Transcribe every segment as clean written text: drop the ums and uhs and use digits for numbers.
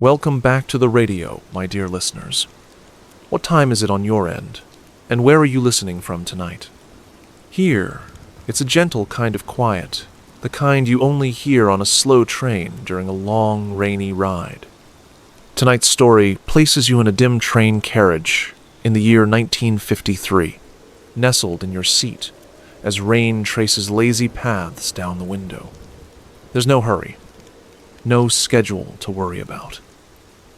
Welcome back to the radio, my dear listeners. What time is it on your end, and where are you listening from tonight? Here, it's a gentle kind of quiet, the kind you only hear on a slow train during a long, rainy ride. Tonight's story places you in a dim train carriage in the year 1953, nestled in your seat as rain traces lazy paths down the window. There's no hurry, no schedule to worry about.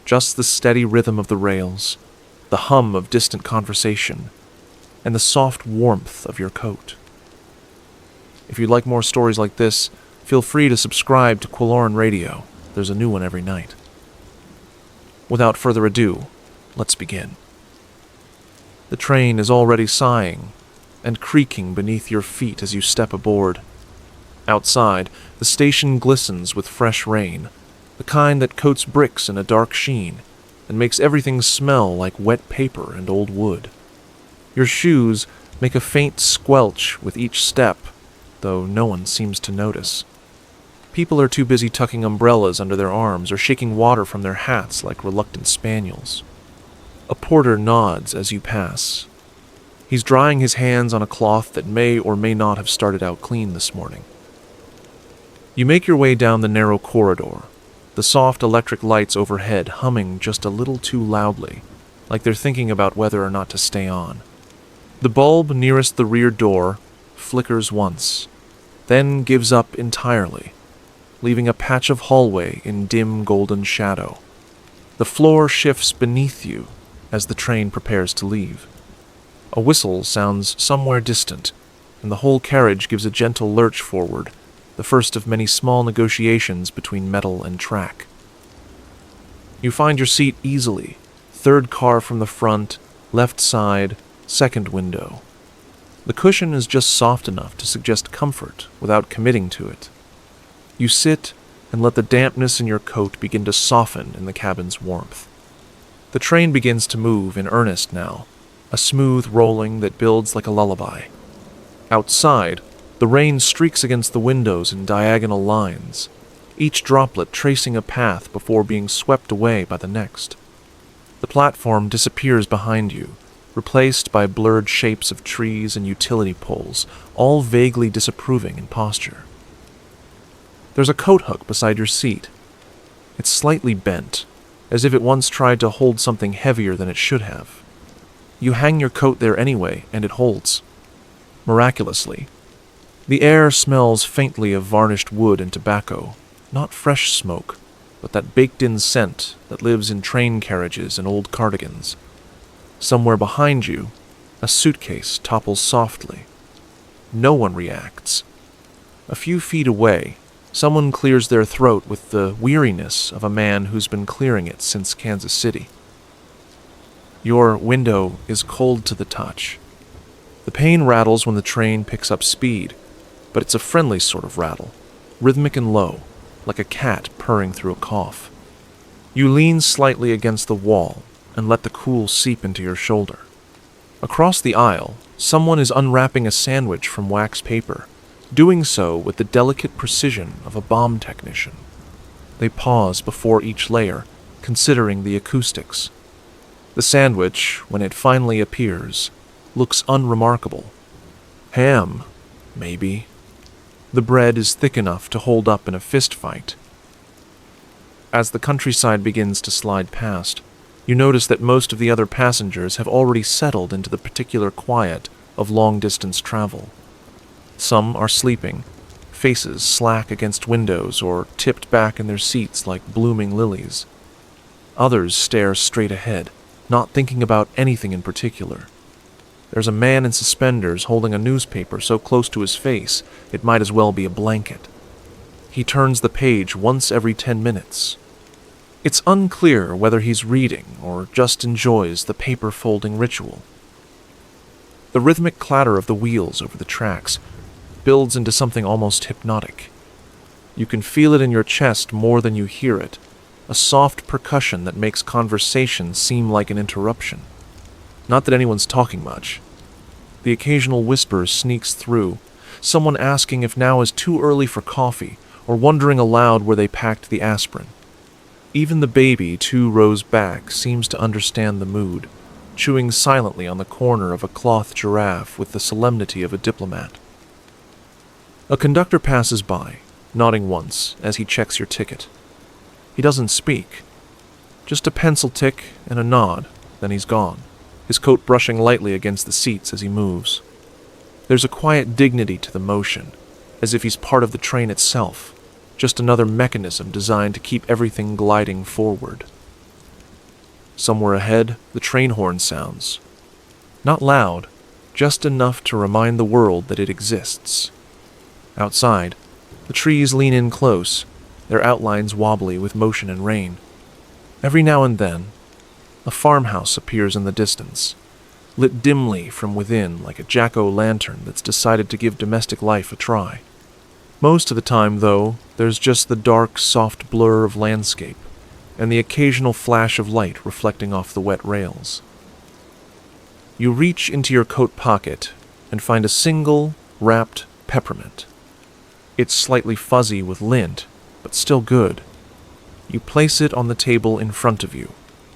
Just the steady rhythm of the rails, the hum of distant conversation, and the soft warmth of your coat. If you'd like more stories like this, feel free to subscribe to Quilloren Radio. There's a new one every night. Without further ado, let's begin. The train is already sighing and creaking beneath your feet as you step aboard. Outside, the station glistens with fresh rain, the kind that coats bricks in a dark sheen and makes everything smell like wet paper and old wood. Your shoes make a faint squelch with each step, though no one seems to notice. People are too busy tucking umbrellas under their arms or shaking water from their hats like reluctant spaniels. A porter nods as you pass. He's drying his hands on a cloth that may or may not have started out clean this morning. You make your way down the narrow corridor, the soft electric lights overhead humming just a little too loudly, like they're thinking about whether or not to stay on. The bulb nearest the rear door flickers once, then gives up entirely, leaving a patch of hallway in dim golden shadow. The floor shifts beneath you as the train prepares to leave. A whistle sounds somewhere distant, and the whole carriage gives a gentle lurch forward, the first of many small negotiations between metal and track. You find your seat easily, third car from the front, left side, second window. The cushion is just soft enough to suggest comfort without committing to it. You sit and let the dampness in your coat begin to soften in the cabin's warmth. The train begins to move in earnest now, a smooth rolling that builds like a lullaby. Outside, the rain streaks against the windows in diagonal lines, each droplet tracing a path before being swept away by the next. The platform disappears behind you, replaced by blurred shapes of trees and utility poles, all vaguely disapproving in posture. There's a coat hook beside your seat. It's slightly bent, as if it once tried to hold something heavier than it should have. You hang your coat there anyway, and it holds. Miraculously. The air smells faintly of varnished wood and tobacco, not fresh smoke, but that baked-in scent that lives in train carriages and old cardigans. Somewhere behind you, a suitcase topples softly. No one reacts. A few feet away, someone clears their throat with the weariness of a man who's been clearing it since Kansas City. Your window is cold to the touch. The pane rattles when the train picks up speed, but it's a friendly sort of rattle, rhythmic and low, like a cat purring through a cough. You lean slightly against the wall and let the cool seep into your shoulder. Across the aisle, someone is unwrapping a sandwich from wax paper, doing so with the delicate precision of a bomb technician. They pause before each layer, considering the acoustics. The sandwich, when it finally appears, looks unremarkable. Ham, maybe. The bread is thick enough to hold up in a fist fight. As the countryside begins to slide past, you notice that most of the other passengers have already settled into the particular quiet of long-distance travel. Some are sleeping, faces slack against windows or tipped back in their seats like blooming lilies. Others stare straight ahead, not thinking about anything in particular. There's a man in suspenders holding a newspaper so close to his face it might as well be a blanket. He turns the page once every 10 minutes. It's unclear whether he's reading or just enjoys the paper-folding ritual. The rhythmic clatter of the wheels over the tracks builds into something almost hypnotic. You can feel it in your chest more than you hear it, a soft percussion that makes conversation seem like an interruption. Not that anyone's talking much. The occasional whisper sneaks through, someone asking if now is too early for coffee, or wondering aloud where they packed the aspirin. Even the baby 2 rows back seems to understand the mood, chewing silently on the corner of a cloth giraffe with the solemnity of a diplomat. A conductor passes by, nodding once as he checks your ticket. He doesn't speak. Just a pencil tick and a nod, then he's gone, his coat brushing lightly against the seats as he moves. There's a quiet dignity to the motion, as if he's part of the train itself, just another mechanism designed to keep everything gliding forward. Somewhere ahead, the train horn sounds. Not loud, just enough to remind the world that it exists. Outside, the trees lean in close, their outlines wobbly with motion and rain. Every now and then, a farmhouse appears in the distance, lit dimly from within like a jack-o'-lantern that's decided to give domestic life a try. Most of the time, though, there's just the dark, soft blur of landscape, and the occasional flash of light reflecting off the wet rails. You reach into your coat pocket and find a single, wrapped peppermint. It's slightly fuzzy with lint, but still good. You place it on the table in front of you,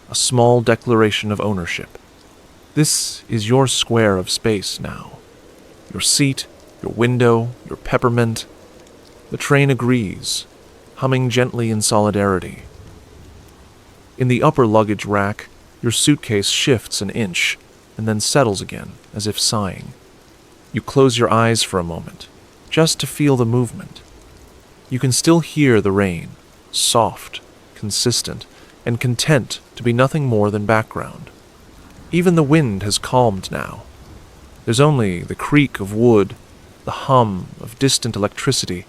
a small declaration of ownership. This is your square of space now. Your seat, your window, your peppermint. The train agrees, humming gently in solidarity. In the upper luggage rack, your suitcase shifts an inch, and then settles again, as if sighing. You close your eyes for a moment, just to feel the movement. You can still hear the rain, soft, consistent, and content to be nothing more than background. Even the wind has calmed now. There's only the creak of wood, the hum of distant electricity,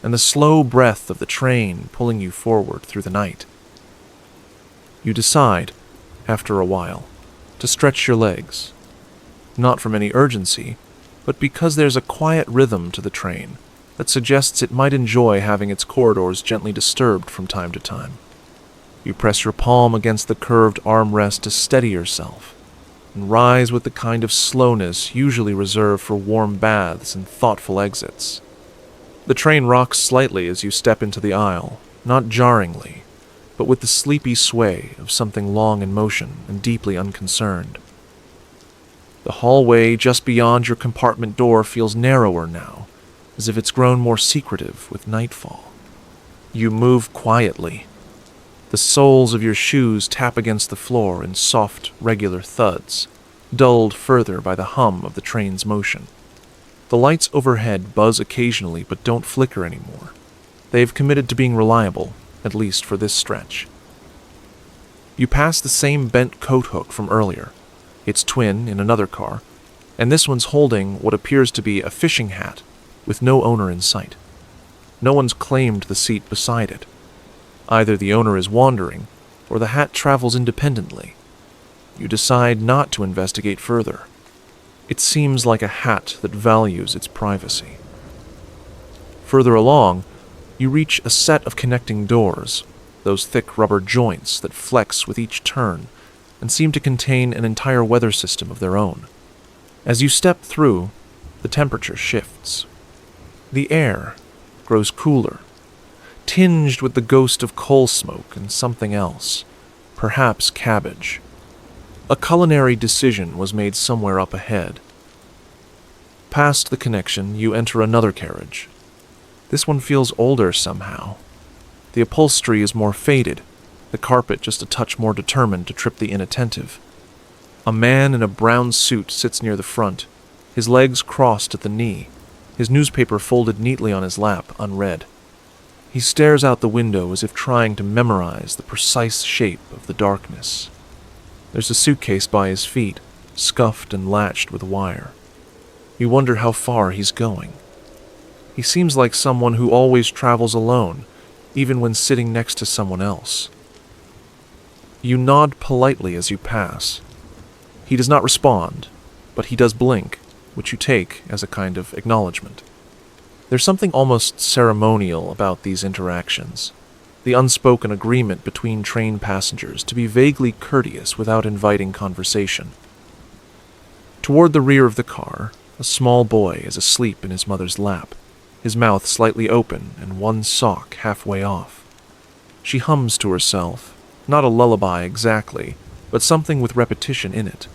and the slow breath of the train pulling you forward through the night. You decide, after a while, to stretch your legs. Not from any urgency, but because there's a quiet rhythm to the train that suggests it might enjoy having its corridors gently disturbed from time to time. You press your palm against the curved armrest to steady yourself, and rise with the kind of slowness usually reserved for warm baths and thoughtful exits. The train rocks slightly as you step into the aisle, not jarringly, but with the sleepy sway of something long in motion and deeply unconcerned. The hallway just beyond your compartment door feels narrower now, as if it's grown more secretive with nightfall. You move quietly. The soles of your shoes tap against the floor in soft, regular thuds, dulled further by the hum of the train's motion. The lights overhead buzz occasionally but don't flicker anymore. They've committed to being reliable, at least for this stretch. You pass the same bent coat hook from earlier, its twin in another car, and this one's holding what appears to be a fishing hat with no owner in sight. No one's claimed the seat beside it. Either the owner is wandering, or the hat travels independently. You decide not to investigate further. It seems like a hat that values its privacy. Further along, you reach a set of connecting doors, those thick rubber joints that flex with each turn and seem to contain an entire weather system of their own. As you step through, the temperature shifts. The air grows cooler, tinged with the ghost of coal smoke and something else, perhaps cabbage. A culinary decision was made somewhere up ahead. Past the connection, you enter another carriage. This one feels older somehow. The upholstery is more faded, the carpet just a touch more determined to trip the inattentive. A man in a brown suit sits near the front, his legs crossed at the knee, his newspaper folded neatly on his lap, unread. He stares out the window as if trying to memorize the precise shape of the darkness. There's a suitcase by his feet, scuffed and latched with wire. You wonder how far he's going. He seems like someone who always travels alone, even when sitting next to someone else. You nod politely as you pass. He does not respond, but he does blink, which you take as a kind of acknowledgement. There's something almost ceremonial about these interactions, the unspoken agreement between train passengers to be vaguely courteous without inviting conversation. Toward the rear of the car, a small boy is asleep in his mother's lap, his mouth slightly open and one sock halfway off. She hums to herself, not a lullaby exactly, but something with repetition in it.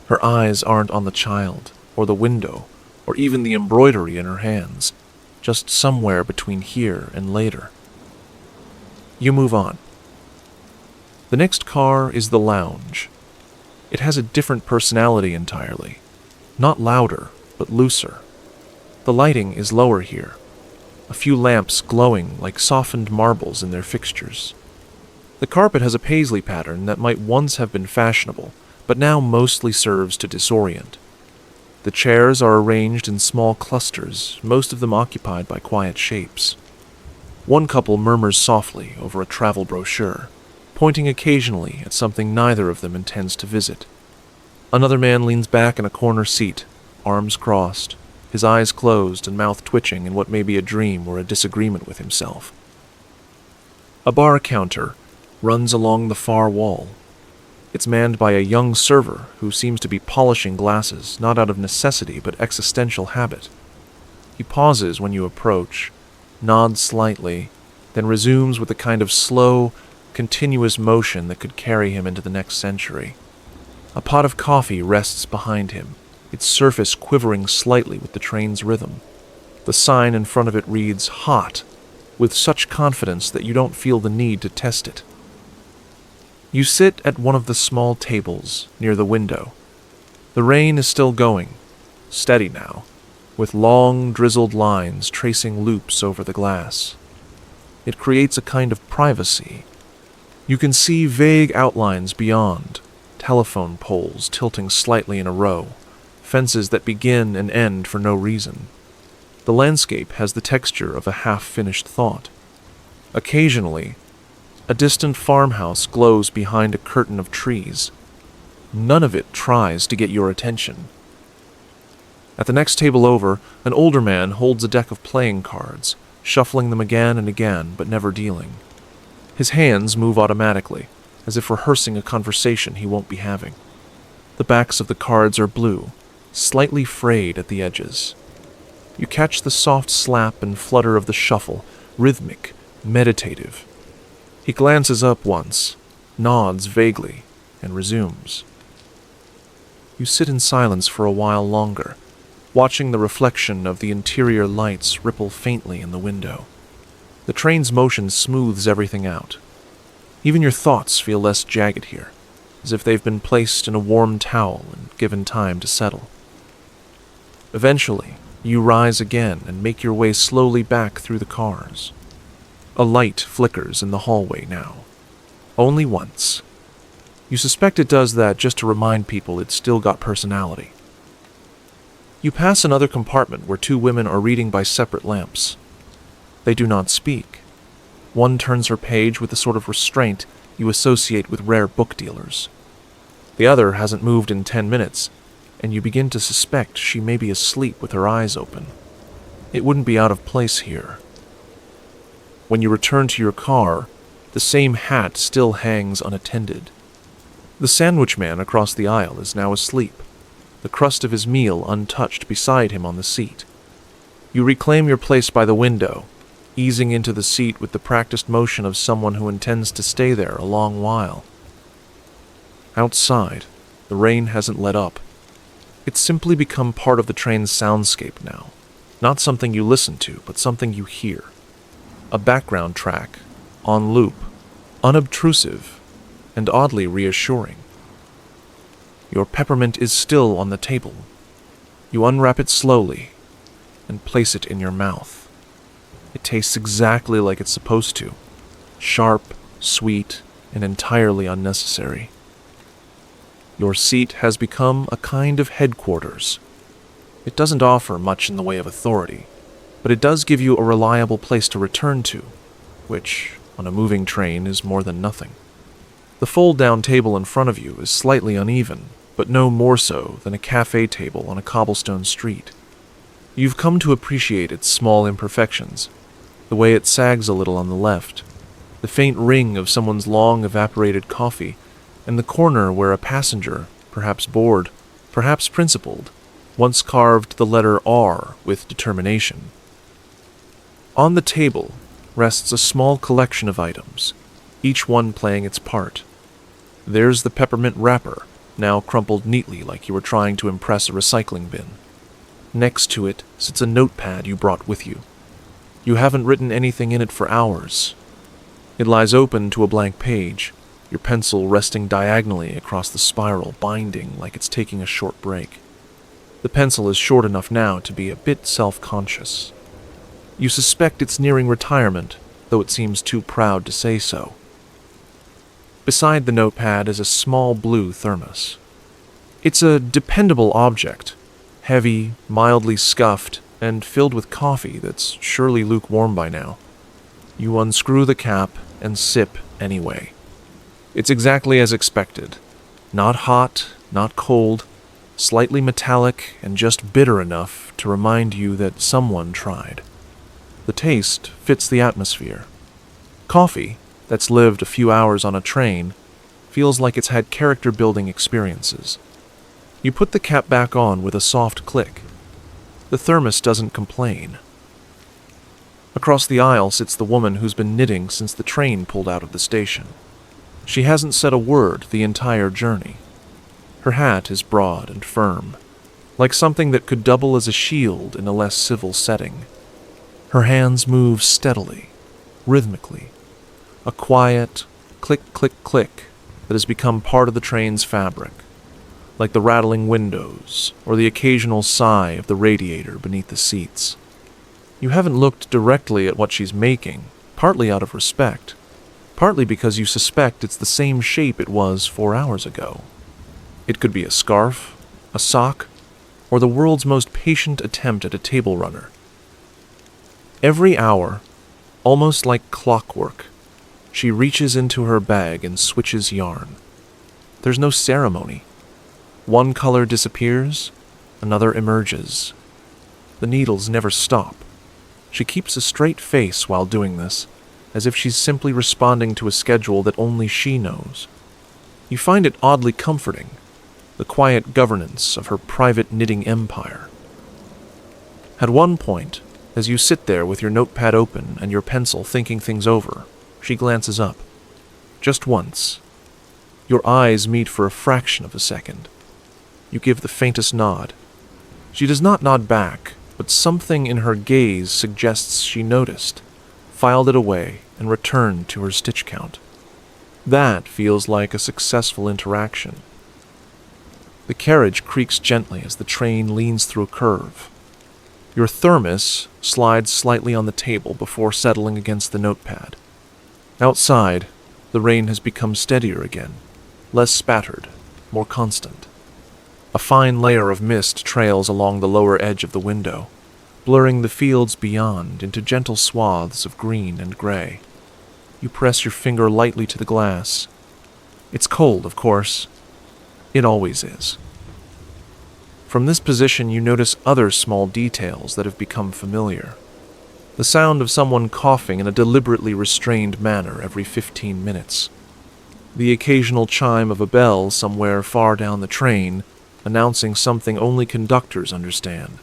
Her eyes aren't on the child, or the window, or even the embroidery in her hands, just somewhere between here and later. You move on. The next car is the lounge. It has a different personality entirely. Not louder, but looser. The lighting is lower here. A few lamps glowing like softened marbles in their fixtures. The carpet has a paisley pattern that might once have been fashionable, but now mostly serves to disorient. The chairs are arranged in small clusters, most of them occupied by quiet shapes. One couple murmurs softly over a travel brochure, pointing occasionally at something neither of them intends to visit. Another man leans back in a corner seat, arms crossed, his eyes closed and mouth twitching in what may be a dream or a disagreement with himself. A bar counter runs along the far wall. It's manned by a young server who seems to be polishing glasses, not out of necessity but existential habit. He pauses when you approach, nods slightly, then resumes with a kind of slow, continuous motion that could carry him into the next century. A pot of coffee rests behind him, its surface quivering slightly with the train's rhythm. The sign in front of it reads "Hot," with such confidence that you don't feel the need to test it. You sit at one of the small tables near the window. The rain is still going, steady now, with long, drizzled lines tracing loops over the glass. It creates a kind of privacy. You can see vague outlines beyond, telephone poles tilting slightly in a row, fences that begin and end for no reason. The landscape has the texture of a half-finished thought. Occasionally, a distant farmhouse glows behind a curtain of trees. None of it tries to get your attention. At the next table over, an older man holds a deck of playing cards, shuffling them again and again, but never dealing. His hands move automatically, as if rehearsing a conversation he won't be having. The backs of the cards are blue, slightly frayed at the edges. You catch the soft slap and flutter of the shuffle, rhythmic, meditative. He glances up once, nods vaguely, and resumes. You sit in silence for a while longer, watching the reflection of the interior lights ripple faintly in the window. The train's motion smooths everything out. Even your thoughts feel less jagged here, as if they've been placed in a warm towel and given time to settle. Eventually, you rise again and make your way slowly back through the cars. A light flickers in the hallway now. Only once. You suspect it does that just to remind people it's still got personality. You pass another compartment where two women are reading by separate lamps. They do not speak. One turns her page with the sort of restraint you associate with rare book dealers. The other hasn't moved in 10 minutes, and you begin to suspect she may be asleep with her eyes open. It wouldn't be out of place here. When you return to your car, the same hat still hangs unattended. The sandwich man across the aisle is now asleep, the crust of his meal untouched beside him on the seat. You reclaim your place by the window, easing into the seat with the practiced motion of someone who intends to stay there a long while. Outside, the rain hasn't let up. It's simply become part of the train's soundscape now, not something you listen to, but something you hear. A background track, on loop, unobtrusive, and oddly reassuring. Your peppermint is still on the table. You unwrap it slowly and place it in your mouth. It tastes exactly like it's supposed to, sharp, sweet, and entirely unnecessary. Your seat has become a kind of headquarters. It doesn't offer much in the way of authority, but it does give you a reliable place to return to, which, on a moving train, is more than nothing. The fold-down table in front of you is slightly uneven, but no more so than a cafe table on a cobblestone street. You've come to appreciate its small imperfections, the way it sags a little on the left, the faint ring of someone's long evaporated coffee, and the corner where a passenger, perhaps bored, perhaps principled, once carved the letter R with determination. On the table, rests a small collection of items, each one playing its part. There's the peppermint wrapper, now crumpled neatly like you were trying to impress a recycling bin. Next to it sits a notepad you brought with you. You haven't written anything in it for hours. It lies open to a blank page, your pencil resting diagonally across the spiral, binding like it's taking a short break. The pencil is short enough now to be a bit self-conscious. You suspect it's nearing retirement, though it seems too proud to say so. Beside the notepad is a small blue thermos. It's a dependable object, heavy, mildly scuffed, and filled with coffee that's surely lukewarm by now. You unscrew the cap and sip anyway. It's exactly as expected. Not hot, not cold, slightly metallic and just bitter enough to remind you that someone tried. The taste fits the atmosphere. Coffee, that's lived a few hours on a train, feels like it's had character-building experiences. You put the cap back on with a soft click. The thermos doesn't complain. Across the aisle sits the woman who's been knitting since the train pulled out of the station. She hasn't said a word the entire journey. Her hat is broad and firm, like something that could double as a shield in a less civil setting. Her hands move steadily, rhythmically, a quiet click-click-click that has become part of the train's fabric, like the rattling windows or the occasional sigh of the radiator beneath the seats. You haven't looked directly at what she's making, partly out of respect, partly because you suspect it's the same shape it was 4 hours ago. It could be a scarf, a sock, or the world's most patient attempt at a table runner. Every hour, almost like clockwork, she reaches into her bag and switches yarn. There's no ceremony. One color disappears, another emerges. The needles never stop. She keeps a straight face while doing this, as if she's simply responding to a schedule that only she knows. You find it oddly comforting, the quiet governance of her private knitting empire. At one point, as you sit there with your notepad open and your pencil thinking things over, she glances up. Just once. Your eyes meet for a fraction of a second. You give the faintest nod. She does not nod back, but something in her gaze suggests she noticed, filed it away, and returned to her stitch count. That feels like a successful interaction. The carriage creaks gently as the train leans through a curve. Your thermos slides slightly on the table before settling against the notepad. Outside, the rain has become steadier again, less spattered, more constant. A fine layer of mist trails along the lower edge of the window, blurring the fields beyond into gentle swaths of green and gray. You press your finger lightly to the glass. It's cold, of course. It always is. From this position, you notice other small details that have become familiar. The sound of someone coughing in a deliberately restrained manner every 15 minutes. The occasional chime of a bell somewhere far down the train, announcing something only conductors understand.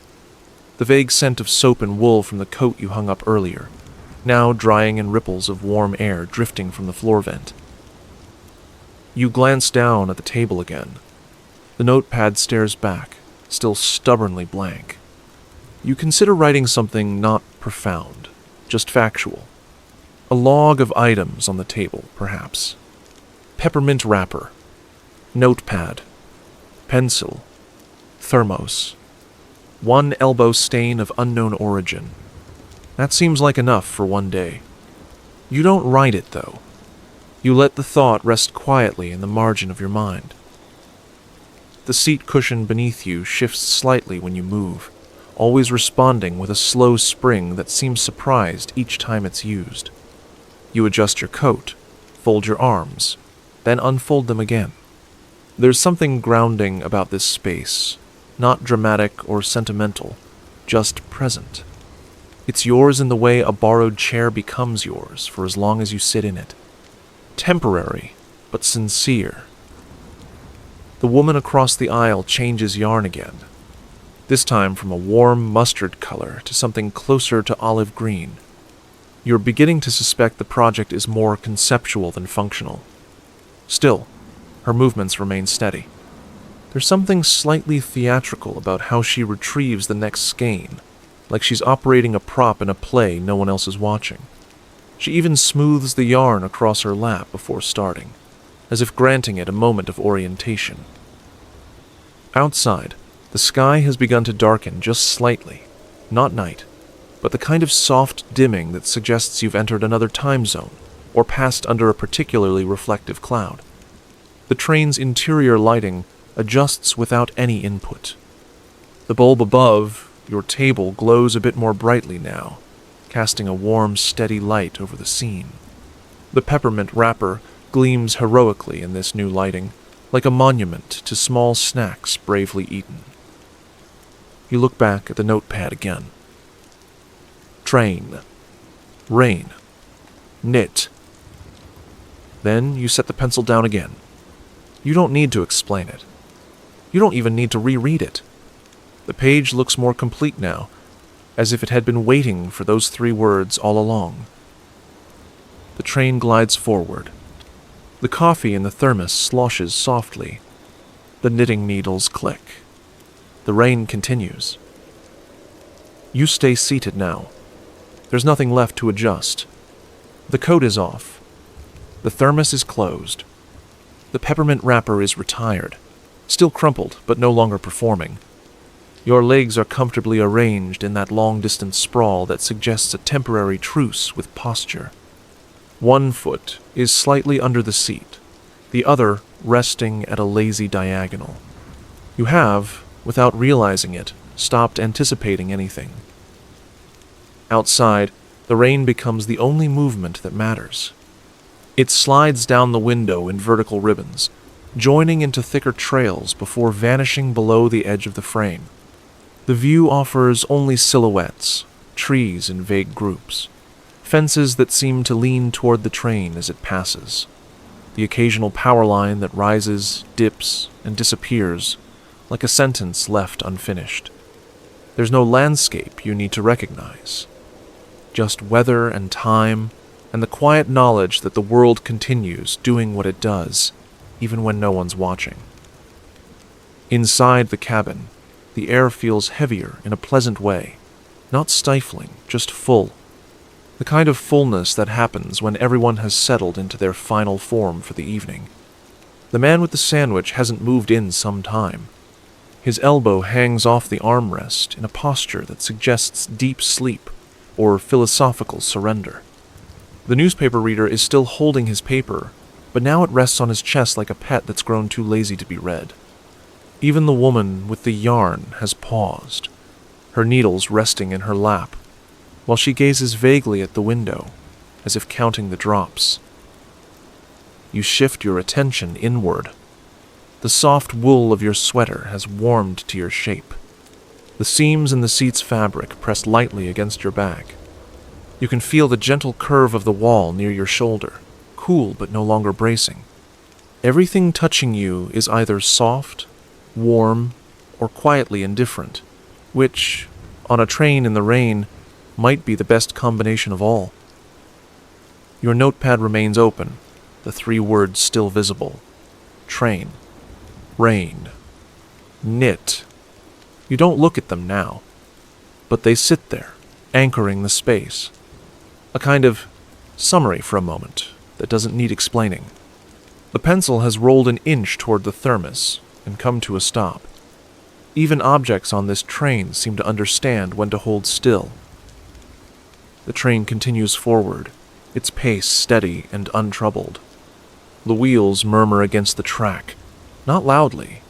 The vague scent of soap and wool from the coat you hung up earlier, now drying in ripples of warm air drifting from the floor vent. You glance down at the table again. The notepad stares back, still stubbornly blank. You consider writing something not profound, just factual. A log of items on the table, perhaps. Peppermint wrapper, notepad, pencil, thermos, one elbow stain of unknown origin. That seems like enough for one day. You don't write it, though. You let the thought rest quietly in the margin of your mind. The seat cushion beneath you shifts slightly when you move, always responding with a slow spring that seems surprised each time it's used. You adjust your coat, fold your arms, then unfold them again. There's something grounding about this space, not dramatic or sentimental, just present. It's yours in the way a borrowed chair becomes yours for as long as you sit in it. Temporary, but sincere. The woman across the aisle changes yarn again, this time from a warm mustard color to something closer to olive green. You're beginning to suspect the project is more conceptual than functional. Still, her movements remain steady. There's something slightly theatrical about how she retrieves the next skein, like she's operating a prop in a play no one else is watching. She even smooths the yarn across her lap before starting, as if granting it a moment of orientation. Outside, the sky has begun to darken just slightly, not night, but the kind of soft dimming that suggests you've entered another time zone or passed under a particularly reflective cloud. The train's interior lighting adjusts without any input. The bulb above your table glows a bit more brightly now, casting a warm, steady light over the scene. The peppermint wrapper gleams heroically in this new lighting, like a monument to small snacks bravely eaten. You look back at the notepad again. Train. Rain. Knit. Then you set the pencil down again. You don't need to explain it. You don't even need to reread it. The page looks more complete now, as if it had been waiting for those 3 words all along. The train glides forward. The coffee in the thermos sloshes softly. The knitting needles click. The rain continues. You stay seated now. There's nothing left to adjust. The coat is off. The thermos is closed. The peppermint wrapper is retired, still crumpled but no longer performing. Your legs are comfortably arranged in that long-distance sprawl that suggests a temporary truce with posture. One foot is slightly under the seat, the other resting at a lazy diagonal. You have, without realizing it, stopped anticipating anything. Outside, the rain becomes the only movement that matters. It slides down the window in vertical ribbons, joining into thicker trails before vanishing below the edge of the frame. The view offers only silhouettes, trees in vague groups, fences that seem to lean toward the train as it passes, the occasional power line that rises, dips, and disappears, like a sentence left unfinished. There's no landscape you need to recognize, just weather and time, and the quiet knowledge that the world continues doing what it does, even when no one's watching. Inside the cabin, the air feels heavier in a pleasant way, not stifling, just full. The kind of fullness that happens when everyone has settled into their final form for the evening. The man with the sandwich hasn't moved in some time. His elbow hangs off the armrest in a posture that suggests deep sleep or philosophical surrender. The newspaper reader is still holding his paper, but now it rests on his chest like a pet that's grown too lazy to be read. Even the woman with the yarn has paused, her needles resting in her lap, while she gazes vaguely at the window, as if counting the drops. You shift your attention inward. The soft wool of your sweater has warmed to your shape. The seams in the seat's fabric press lightly against your back. You can feel the gentle curve of the wall near your shoulder, cool but no longer bracing. Everything touching you is either soft, warm, or quietly indifferent, which, on a train in the rain, might be the best combination of all. Your notepad remains open, the 3 words still visible. Train. Rain. Knit. You don't look at them now, but they sit there, anchoring the space. A kind of summary for a moment that doesn't need explaining. The pencil has rolled an inch toward the thermos and come to a stop. Even objects on this train seem to understand when to hold still. The train continues forward, its pace steady and untroubled. The wheels murmur against the track, not loudly,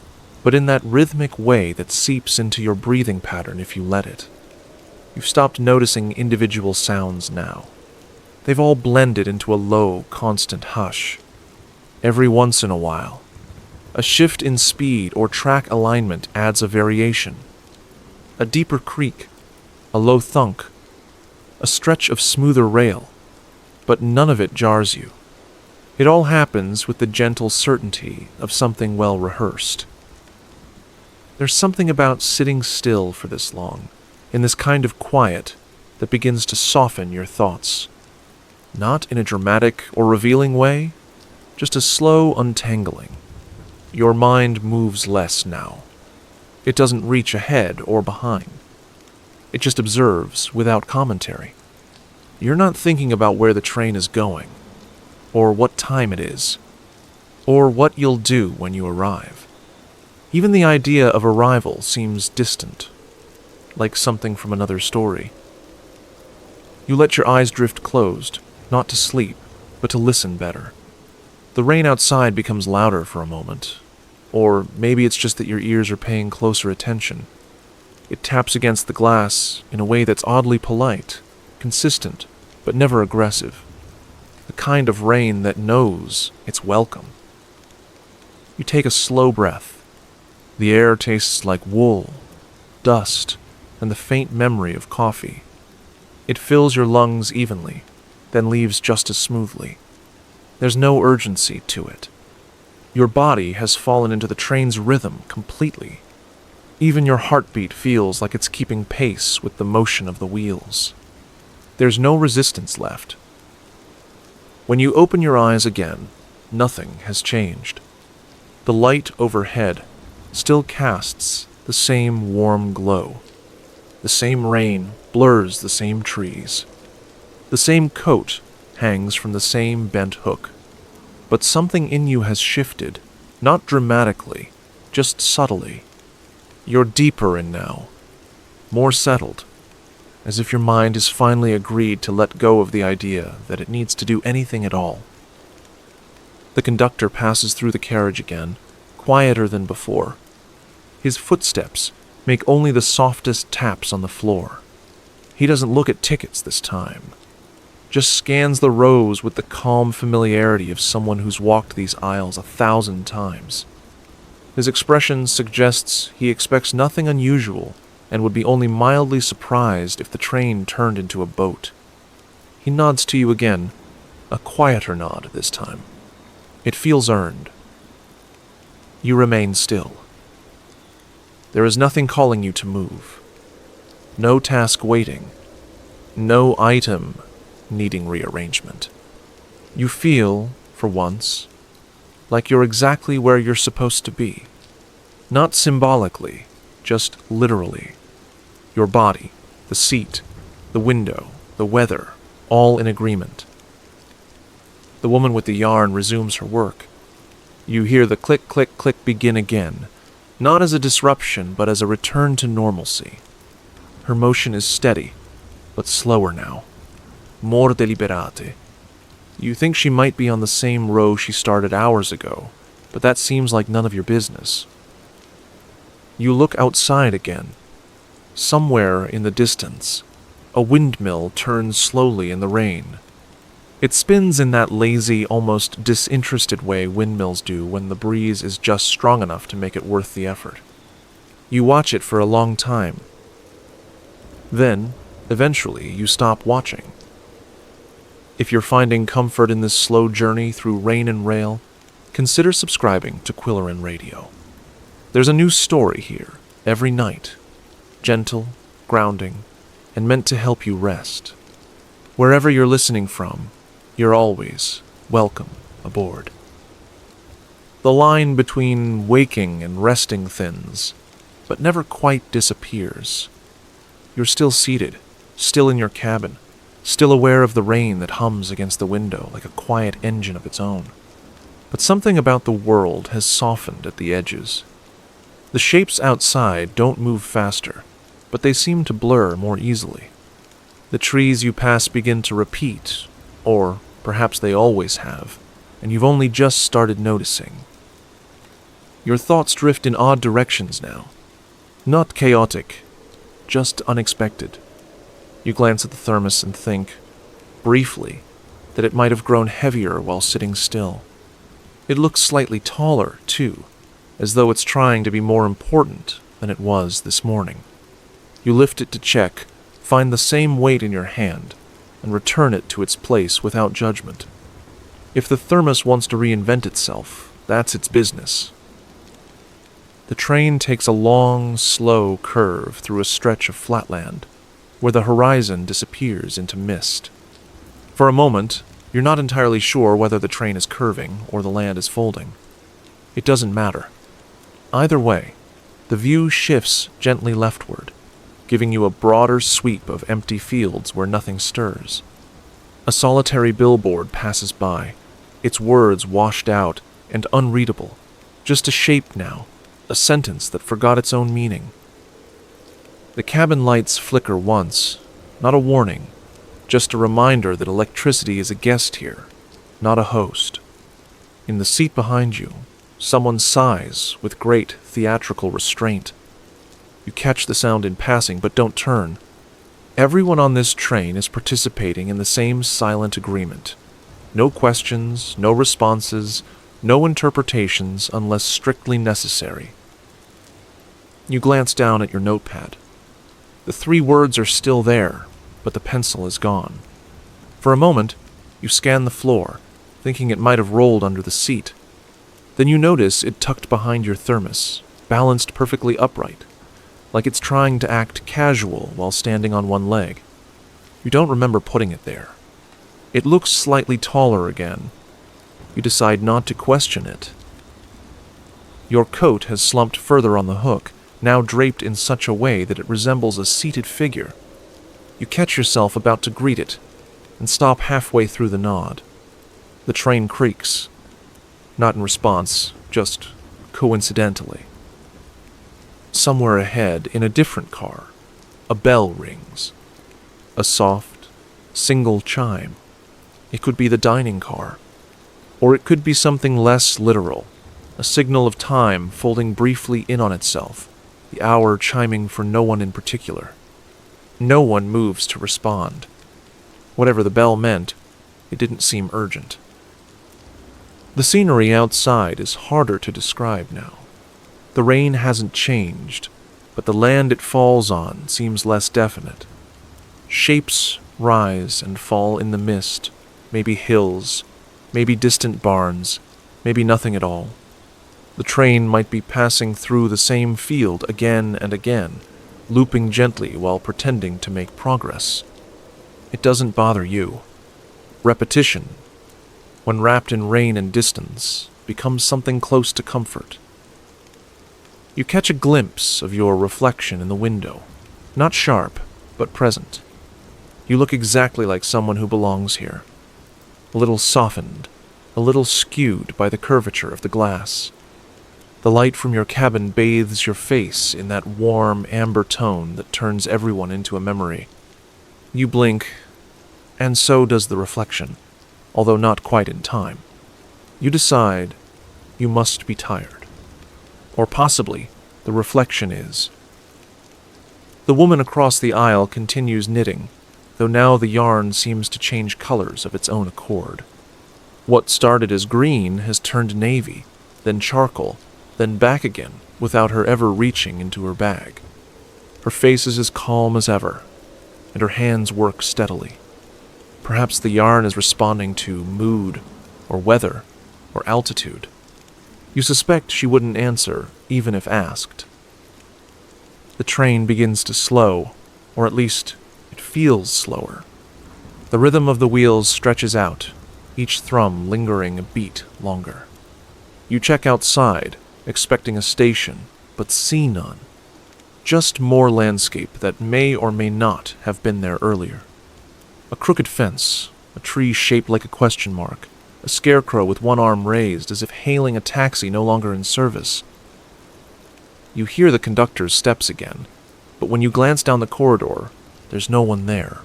but in that rhythmic way that seeps into your breathing pattern if you let it. You've stopped noticing individual sounds now. They've all blended into a low, constant hush. Every once in a while, a shift in speed or track alignment adds a variation. A deeper creak, a low thunk, a stretch of smoother rail, but none of it jars you. It all happens with the gentle certainty of something well rehearsed. There's something about sitting still for this long, in this kind of quiet, that begins to soften your thoughts, Not in a dramatic or revealing way, just a slow untangling. Your mind moves less now. It doesn't reach ahead or behind. It just observes without commentary. You're not thinking about where the train is going, or what time it is, or what you'll do when you arrive. Even the idea of arrival seems distant, like something from another story. You let your eyes drift closed, not to sleep, but to listen better. The rain outside becomes louder for a moment, or maybe it's just that your ears are paying closer attention. It taps against the glass in a way that's oddly polite, consistent, but never aggressive. The kind of rain that knows it's welcome. You take a slow breath. The air tastes like wool, dust, and the faint memory of coffee. It fills your lungs evenly, then leaves just as smoothly. There's no urgency to it. Your body has fallen into the train's rhythm completely. Even your heartbeat feels like it's keeping pace with the motion of the wheels. There's no resistance left. When you open your eyes again, nothing has changed. The light overhead still casts the same warm glow. The same rain blurs the same trees. The same coat hangs from the same bent hook. But something in you has shifted, not dramatically, just subtly. You're deeper in now, more settled, as if your mind has finally agreed to let go of the idea that it needs to do anything at all. The conductor passes through the carriage again, quieter than before. His footsteps make only the softest taps on the floor. He doesn't look at tickets this time, just scans the rows with the calm familiarity of someone who's walked these aisles 1,000 times. His expression suggests he expects nothing unusual and would be only mildly surprised if the train turned into a boat. He nods to you again, a quieter nod this time. It feels earned. You remain still. There is nothing calling you to move. No task waiting. No item needing rearrangement. You feel, for once, like you're exactly where you're supposed to be. Not symbolically, just literally. Your body, the seat, the window, the weather, all in agreement. The woman with the yarn resumes her work. You hear the click, click, click begin again, not as a disruption, but as a return to normalcy. Her motion is steady, but slower now. More deliberate. You think she might be on the same row she started hours ago, but that seems like none of your business. You look outside again. Somewhere in the distance, a windmill turns slowly in the rain. It spins in that lazy, almost disinterested way windmills do when the breeze is just strong enough to make it worth the effort. You watch it for a long time. Then, eventually, you stop watching. If you're finding comfort in this slow journey through rain and rail, consider subscribing to Quilloren Radio. There's a new story here, every night. Gentle, grounding, and meant to help you rest. Wherever you're listening from, you're always welcome aboard. The line between waking and resting thins, but never quite disappears. You're still seated, still in your cabin, still aware of the rain that hums against the window like a quiet engine of its own. But something about the world has softened at the edges. The shapes outside don't move faster, but they seem to blur more easily. The trees you pass begin to repeat, or perhaps they always have, and you've only just started noticing. Your thoughts drift in odd directions now. Not chaotic, just unexpected. You glance at the thermos and think, briefly, that it might have grown heavier while sitting still. It looks slightly taller, too, as though it's trying to be more important than it was this morning. You lift it to check, find the same weight in your hand, and return it to its place without judgment. If the thermos wants to reinvent itself, that's its business. The train takes a long, slow curve through a stretch of flatland, where the horizon disappears into mist. For a moment, you're not entirely sure whether the train is curving or the land is folding. It doesn't matter. Either way, the view shifts gently leftward, giving you a broader sweep of empty fields where nothing stirs. A solitary billboard passes by, its words washed out and unreadable, just a shape now, a sentence that forgot its own meaning. The cabin lights flicker once, not a warning, just a reminder that electricity is a guest here, not a host. In the seat behind you, someone sighs with great theatrical restraint. You catch the sound in passing, but don't turn. Everyone on this train is participating in the same silent agreement. No questions, no responses, no interpretations unless strictly necessary. You glance down at your notepad. The 3 words are still there, but the pencil is gone. For a moment, you scan the floor, thinking it might have rolled under the seat. Then you notice it tucked behind your thermos, balanced perfectly upright, like it's trying to act casual while standing on one leg. You don't remember putting it there. It looks slightly taller again. You decide not to question it. Your coat has slumped further on the hook, now draped in such a way that it resembles a seated figure. You catch yourself about to greet it, and stop halfway through the nod. The train creaks. Not in response, just coincidentally. Somewhere ahead, in a different car, a bell rings. A soft, single chime. It could be the dining car, or it could be something less literal, a signal of time folding briefly in on itself, the hour chiming for no one in particular. No one moves to respond. Whatever the bell meant, it didn't seem urgent. The scenery outside is harder to describe now. The rain hasn't changed, but the land it falls on seems less definite. Shapes rise and fall in the mist, maybe hills, maybe distant barns, maybe nothing at all. The train might be passing through the same field again and again, looping gently while pretending to make progress. It doesn't bother you. Repetition, when wrapped in rain and distance, becomes something close to comfort. You catch a glimpse of your reflection in the window, not sharp, but present. You look exactly like someone who belongs here. A little softened, a little skewed by the curvature of the glass. The light from your cabin bathes your face in that warm amber tone that turns everyone into a memory. You blink, and so does the reflection, although not quite in time. You decide you must be tired. Or possibly the reflection is. The woman across the aisle continues knitting, though now the yarn seems to change colors of its own accord. What started as green has turned navy, then charcoal, then back again, without her ever reaching into her bag. Her face is as calm as ever, and her hands work steadily. Perhaps the yarn is responding to mood, or weather, or altitude. You suspect she wouldn't answer, even if asked. The train begins to slow, or at least it feels slower. The rhythm of the wheels stretches out, each thrum lingering a beat longer. You check outside, expecting a station, but see none. Just more landscape that may or may not have been there earlier. A crooked fence, a tree shaped like a question mark, a scarecrow with one arm raised as if hailing a taxi no longer in service. You hear the conductor's steps again, but when you glance down the corridor, there's no one there.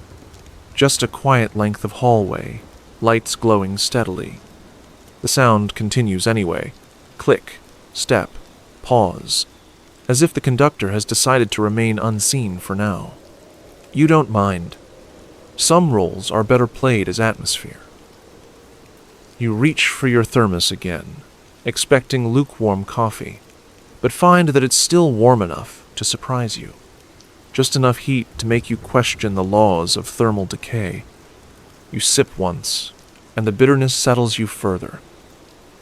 Just a quiet length of hallway, lights glowing steadily. The sound continues anyway. Click, step, pause, as if the conductor has decided to remain unseen for now. You don't mind. Some roles are better played as atmosphere. You reach for your thermos again, expecting lukewarm coffee, but find that it's still warm enough to surprise you. Just enough heat to make you question the laws of thermal decay. You sip once, and the bitterness settles you further.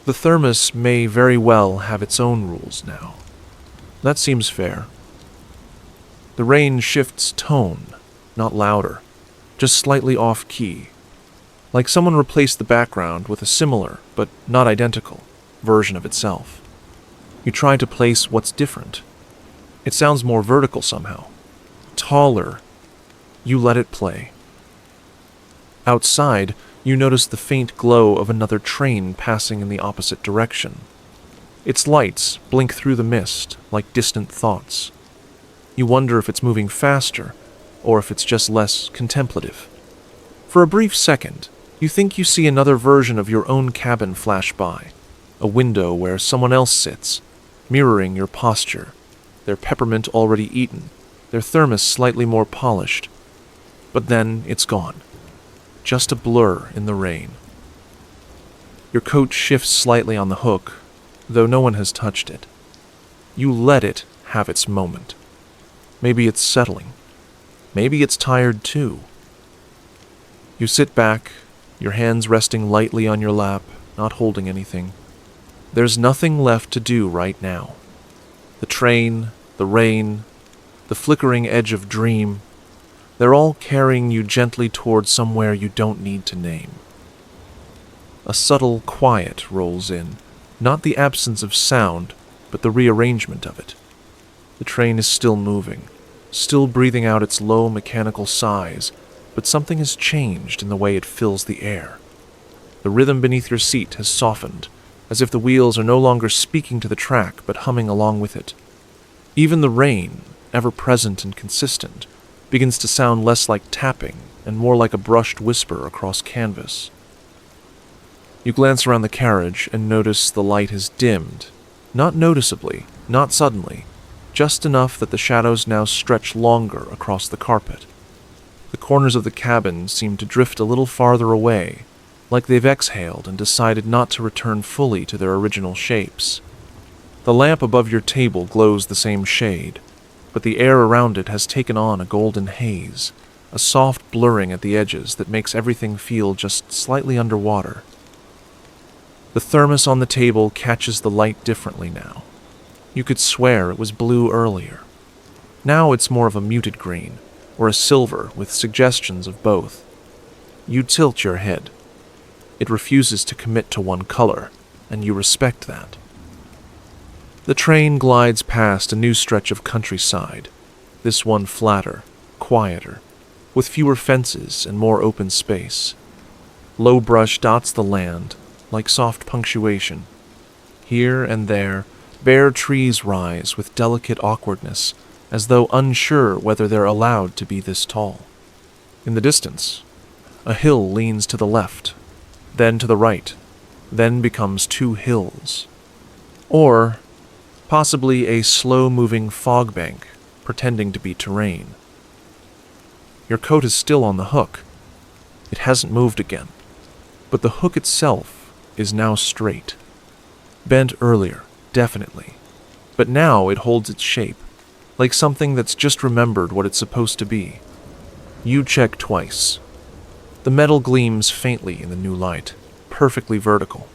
The thermos may very well have its own rules now. That seems fair. The rain shifts tone, not louder, just slightly off-key. like someone replaced the background with a similar, but not identical, version of itself. You try to place what's different. It sounds more vertical somehow. Taller. You let it play. Outside, you notice the faint glow of another train passing in the opposite direction. Its lights blink through the mist like distant thoughts. You wonder if it's moving faster, or if it's just less contemplative. For a brief second, you think you see another version of your own cabin flash by, a window where someone else sits, mirroring your posture, their peppermint already eaten, their thermos slightly more polished. But then it's gone. Just a blur in the rain. Your coat shifts slightly on the hook, though no one has touched it. You let it have its moment. Maybe it's settling. Maybe it's tired too. You sit back, your hands resting lightly on your lap, not holding anything. There's nothing left to do right now. The train, the rain, the flickering edge of dream, they're all carrying you gently towards somewhere you don't need to name. A subtle quiet rolls in, not the absence of sound, but the rearrangement of it. The train is still moving, still breathing out its low mechanical sighs, but something has changed in the way it fills the air. The rhythm beneath your seat has softened, as if the wheels are no longer speaking to the track but humming along with it. Even the rain, ever present and consistent, begins to sound less like tapping and more like a brushed whisper across canvas. You glance around the carriage and notice the light has dimmed, not noticeably, not suddenly, just enough that the shadows now stretch longer across the carpet. The corners of the cabin seem to drift a little farther away, like they've exhaled and decided not to return fully to their original shapes. The lamp above your table glows the same shade, but the air around it has taken on a golden haze, a soft blurring at the edges that makes everything feel just slightly underwater. The thermos on the table catches the light differently now. You could swear it was blue earlier. Now it's more of a muted green, or a silver with suggestions of both. You tilt your head. It refuses to commit to one color, and you respect that. The train glides past a new stretch of countryside, this one flatter, quieter, with fewer fences and more open space. Low brush dots the land, like soft punctuation. Here and there, bare trees rise with delicate awkwardness, as though unsure whether they're allowed to be this tall. In the distance, a hill leans to the left, then to the right, then becomes two hills. Or possibly a slow-moving fog bank, pretending to be terrain. Your coat is still on the hook. It hasn't moved again, but the hook itself is now straight. Bent earlier, definitely, but now it holds its shape, like something that's just remembered what it's supposed to be. You check twice. The metal gleams faintly in the new light, perfectly vertical.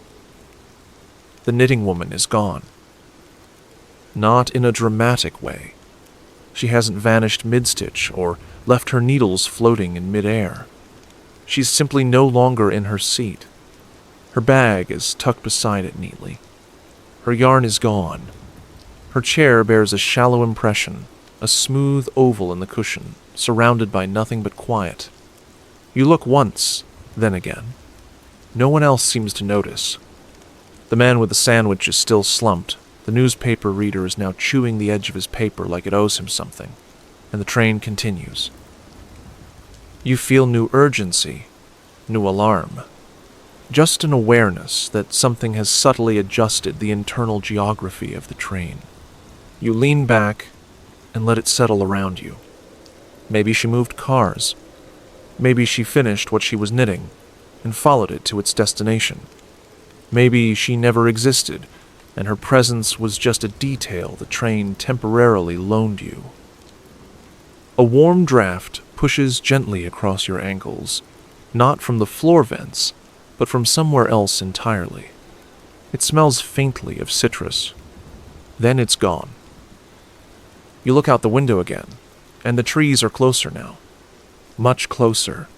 The knitting woman is gone. Not in a dramatic way. She hasn't vanished mid-stitch or left her needles floating in mid-air. She's simply no longer in her seat. Her bag is tucked beside it neatly. Her yarn is gone. Her chair bears a shallow impression, a smooth oval in the cushion, surrounded by nothing but quiet. You look once, then again. No one else seems to notice. The man with the sandwich is still slumped. The newspaper reader is now chewing the edge of his paper like it owes him something, and the train continues. You feel new urgency, new alarm. Just an awareness that something has subtly adjusted the internal geography of the train. You lean back and let it settle around you. Maybe she moved cars. Maybe she finished what she was knitting and followed it to its destination. Maybe she never existed, and her presence was just a detail the train temporarily loaned you. A warm draft pushes gently across your ankles, not from the floor vents, but from somewhere else entirely. It smells faintly of citrus. Then it's gone. You look out the window again, and the trees are closer now. Much closer.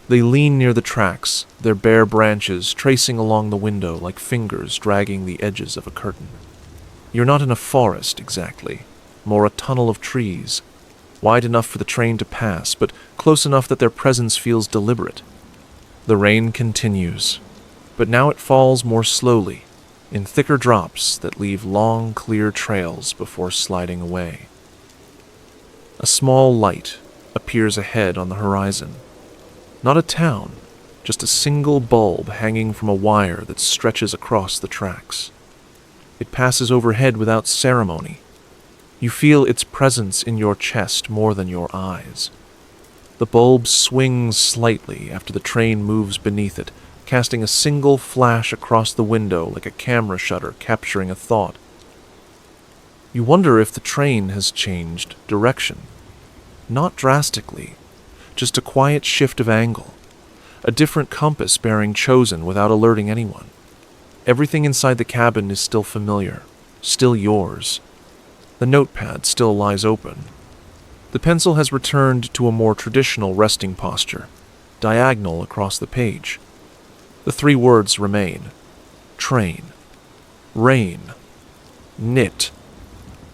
They lean near the tracks, their bare branches tracing along the window like fingers dragging the edges of a curtain. You're not in a forest, exactly, more a tunnel of trees, wide enough for the train to pass, but close enough that their presence feels deliberate. The rain continues, but now it falls more slowly, in thicker drops that leave long, clear trails before sliding away. A small light appears ahead on the horizon. Not a town, just a single bulb hanging from a wire that stretches across the tracks. It passes overhead without ceremony. You feel its presence in your chest more than your eyes. The bulb swings slightly after the train moves beneath it, casting a single flash across the window like a camera shutter capturing a thought. You wonder if the train has changed direction. Not drastically, just a quiet shift of angle, a different compass bearing chosen without alerting anyone. Everything inside the cabin is still familiar, still yours. The notepad still lies open. The pencil has returned to a more traditional resting posture, diagonal across the page. The 3 words remain: train, rain, knit.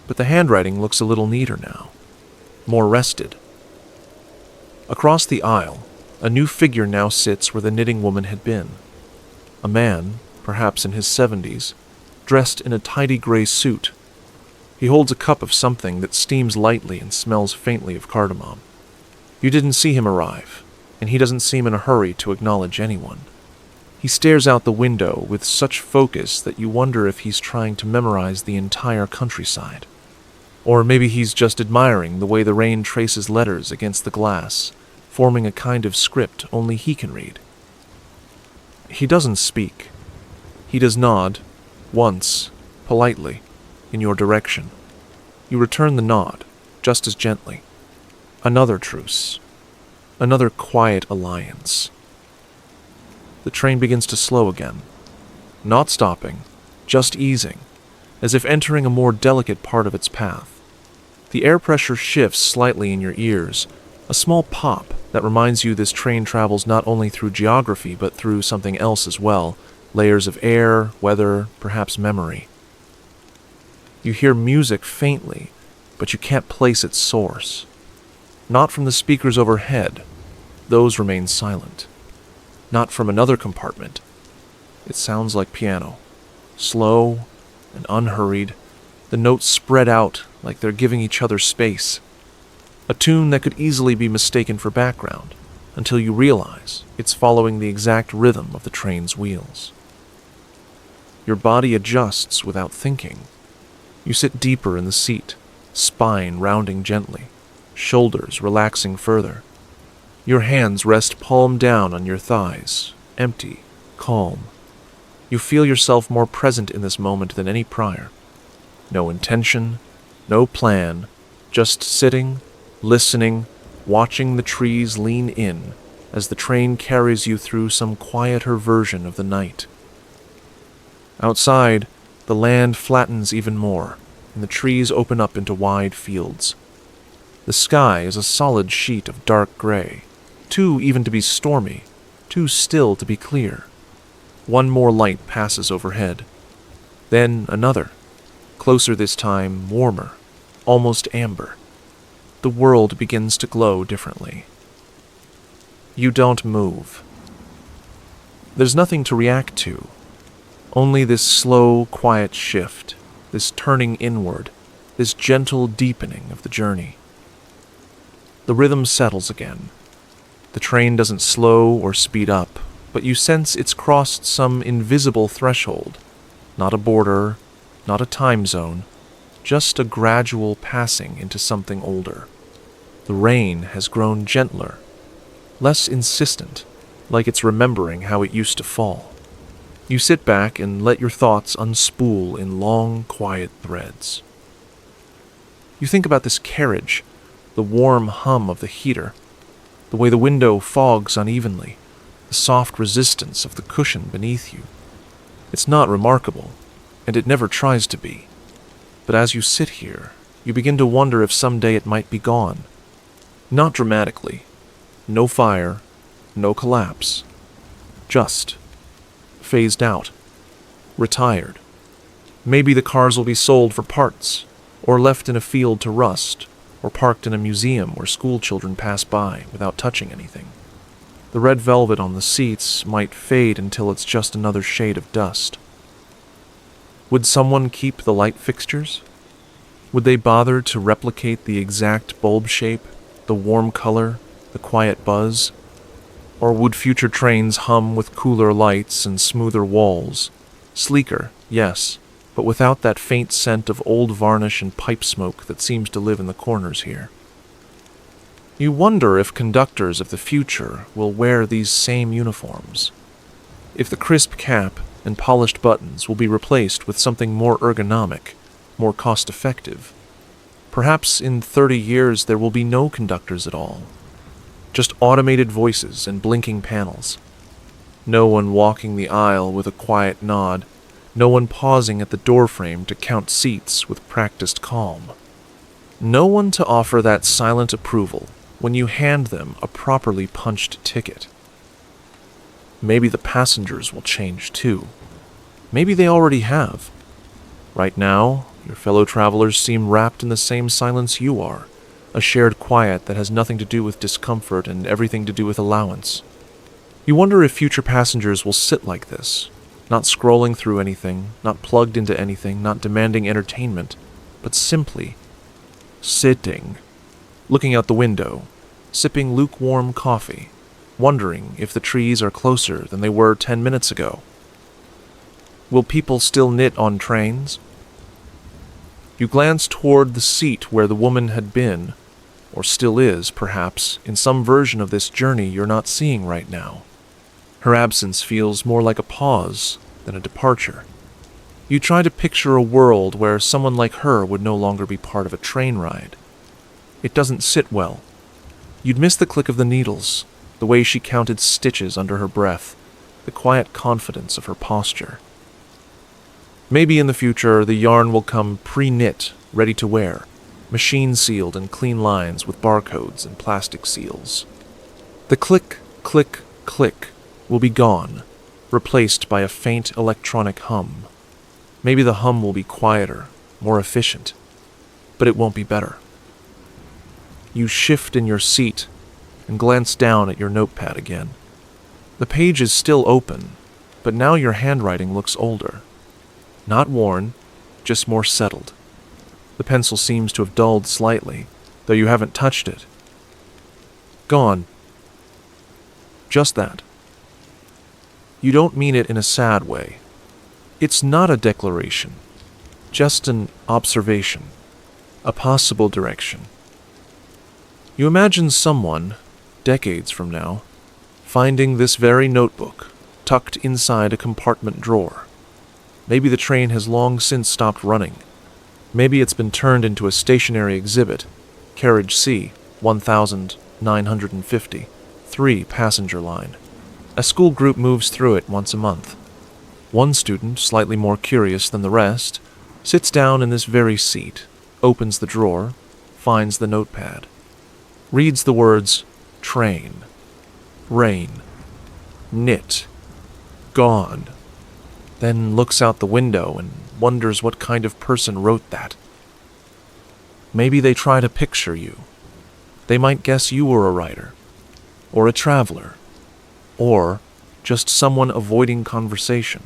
But the handwriting looks a little neater now, more rested. Across the aisle, a new figure now sits where the knitting woman had been. A man, perhaps in his 70s, dressed in a tidy gray suit. He holds a cup of something that steams lightly and smells faintly of cardamom. You didn't see him arrive, and he doesn't seem in a hurry to acknowledge anyone. He stares out the window with such focus that you wonder if he's trying to memorize the entire countryside. Or maybe he's just admiring the way the rain traces letters against the glass, forming a kind of script only he can read. He doesn't speak. He does nod, once, politely, in your direction. You return the nod, just as gently. Another truce. Another quiet alliance. The train begins to slow again. Not stopping, just easing, as if entering a more delicate part of its path. The air pressure shifts slightly in your ears, a small pop that reminds you this train travels not only through geography but through something else as well, layers of air, weather, perhaps memory. You hear music faintly, but you can't place its source. Not from the speakers overhead, those remain silent. Not from another compartment. It sounds like piano, slow and unhurried, the notes spread out like they're giving each other space. A tune that could easily be mistaken for background, until you realize it's following the exact rhythm of the train's wheels. Your body adjusts without thinking. You sit deeper in the seat, spine rounding gently, shoulders relaxing further. Your hands rest palm down on your thighs, empty, calm. You feel yourself more present in this moment than any prior. No intention, no plan, just sitting, listening, watching the trees lean in as the train carries you through some quieter version of the night. Outside, the land flattens even more, and the trees open up into wide fields. The sky is a solid sheet of dark gray, too even to be stormy, too still to be clear. One more light passes overhead. Then another, closer this time, warmer, almost amber. The world begins to glow differently. You don't move. There's nothing to react to, only this slow, quiet shift, this turning inward, this gentle deepening of the journey. The rhythm settles again. The train doesn't slow or speed up, but you sense it's crossed some invisible threshold, not a border, not a time zone, just a gradual passing into something older. The rain has grown gentler, less insistent, like it's remembering how it used to fall. You sit back and let your thoughts unspool in long, quiet threads. You think about this carriage, the warm hum of the heater, the way the window fogs unevenly, the soft resistance of the cushion beneath you. It's not remarkable, and it never tries to be. But as you sit here, you begin to wonder if someday it might be gone. Not dramatically. No fire, No collapse. Just phased out. Retired. Maybe the cars will be sold for parts, or left in a field to rust, or parked in a museum where school children pass by without touching anything. The red velvet on the seats might fade until it's just another shade of dust. Would someone keep the light fixtures? Would they bother to replicate the exact bulb shape, the warm color, the quiet buzz? Or would future trains hum with cooler lights and smoother walls? Sleeker, yes, but without that faint scent of old varnish and pipe smoke that seems to live in the corners here. You wonder if conductors of the future will wear these same uniforms. If the crisp cap and polished buttons will be replaced with something more ergonomic, more cost-effective. Perhaps in 30 years there will be no conductors at all. Just automated voices and blinking panels. No one walking the aisle with a quiet nod. No one pausing at the doorframe to count seats with practiced calm. No one to offer that silent approval when you hand them a properly punched ticket. Maybe the passengers will change too. Maybe they already have. Right now, your fellow travelers seem wrapped in the same silence you are, a shared quiet that has nothing to do with discomfort and everything to do with allowance. You wonder if future passengers will sit like this, not scrolling through anything, not plugged into anything, not demanding entertainment, but simply sitting, looking out the window, sipping lukewarm coffee, wondering if the trees are closer than they were 10 minutes ago. Will people still knit on trains? You glance toward the seat where the woman had been, or still is, perhaps, in some version of this journey you're not seeing right now. Her absence feels more like a pause than a departure. You try to picture a world where someone like her would no longer be part of a train ride. It doesn't sit well. You'd miss the click of the needles, the way she counted stitches under her breath, the quiet confidence of her posture. Maybe in the future the yarn will come pre-knit, ready to wear, machine-sealed in clean lines with barcodes and plastic seals. The click, click, click will be gone, replaced by a faint electronic hum. Maybe the hum will be quieter, more efficient, but it won't be better. You shift in your seat and glance down at your notepad again. The page is still open, but now your handwriting looks older. Not worn, just more settled. The pencil seems to have dulled slightly, though you haven't touched it. Gone. Just that. You don't mean it in a sad way. It's not a declaration, just an observation, a possible direction. You imagine someone, decades from now, finding this very notebook tucked inside a compartment drawer. Maybe the train has long since stopped running. Maybe it's been turned into a stationary exhibit, Carriage C, 1950, 3-passenger line. A school group moves through it once a month. One student, slightly more curious than the rest, sits down in this very seat, opens the drawer, finds the notepad, reads the words train, rain, knit, gone, then looks out the window and wonders what kind of person wrote that. Maybe they try to picture you. They might guess you were a writer, or a traveler, or just someone avoiding conversation.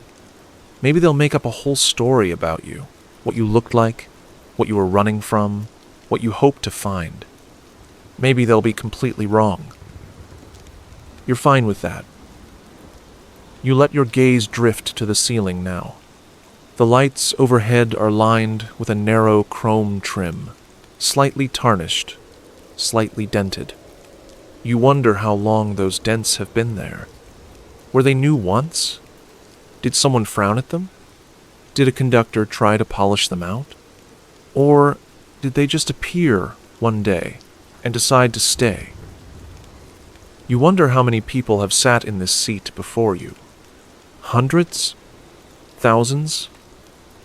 Maybe they'll make up a whole story about you, what you looked like, what you were running from, what you hoped to find. Maybe they'll be completely wrong. You're fine with that. You let your gaze drift to the ceiling now. The lights overhead are lined with a narrow chrome trim, slightly tarnished, slightly dented. You wonder how long those dents have been there. Were they new once? Did someone frown at them? Did a conductor try to polish them out? Or did they just appear one day and decide to stay? You wonder how many people have sat in this seat before you. Hundreds? Thousands?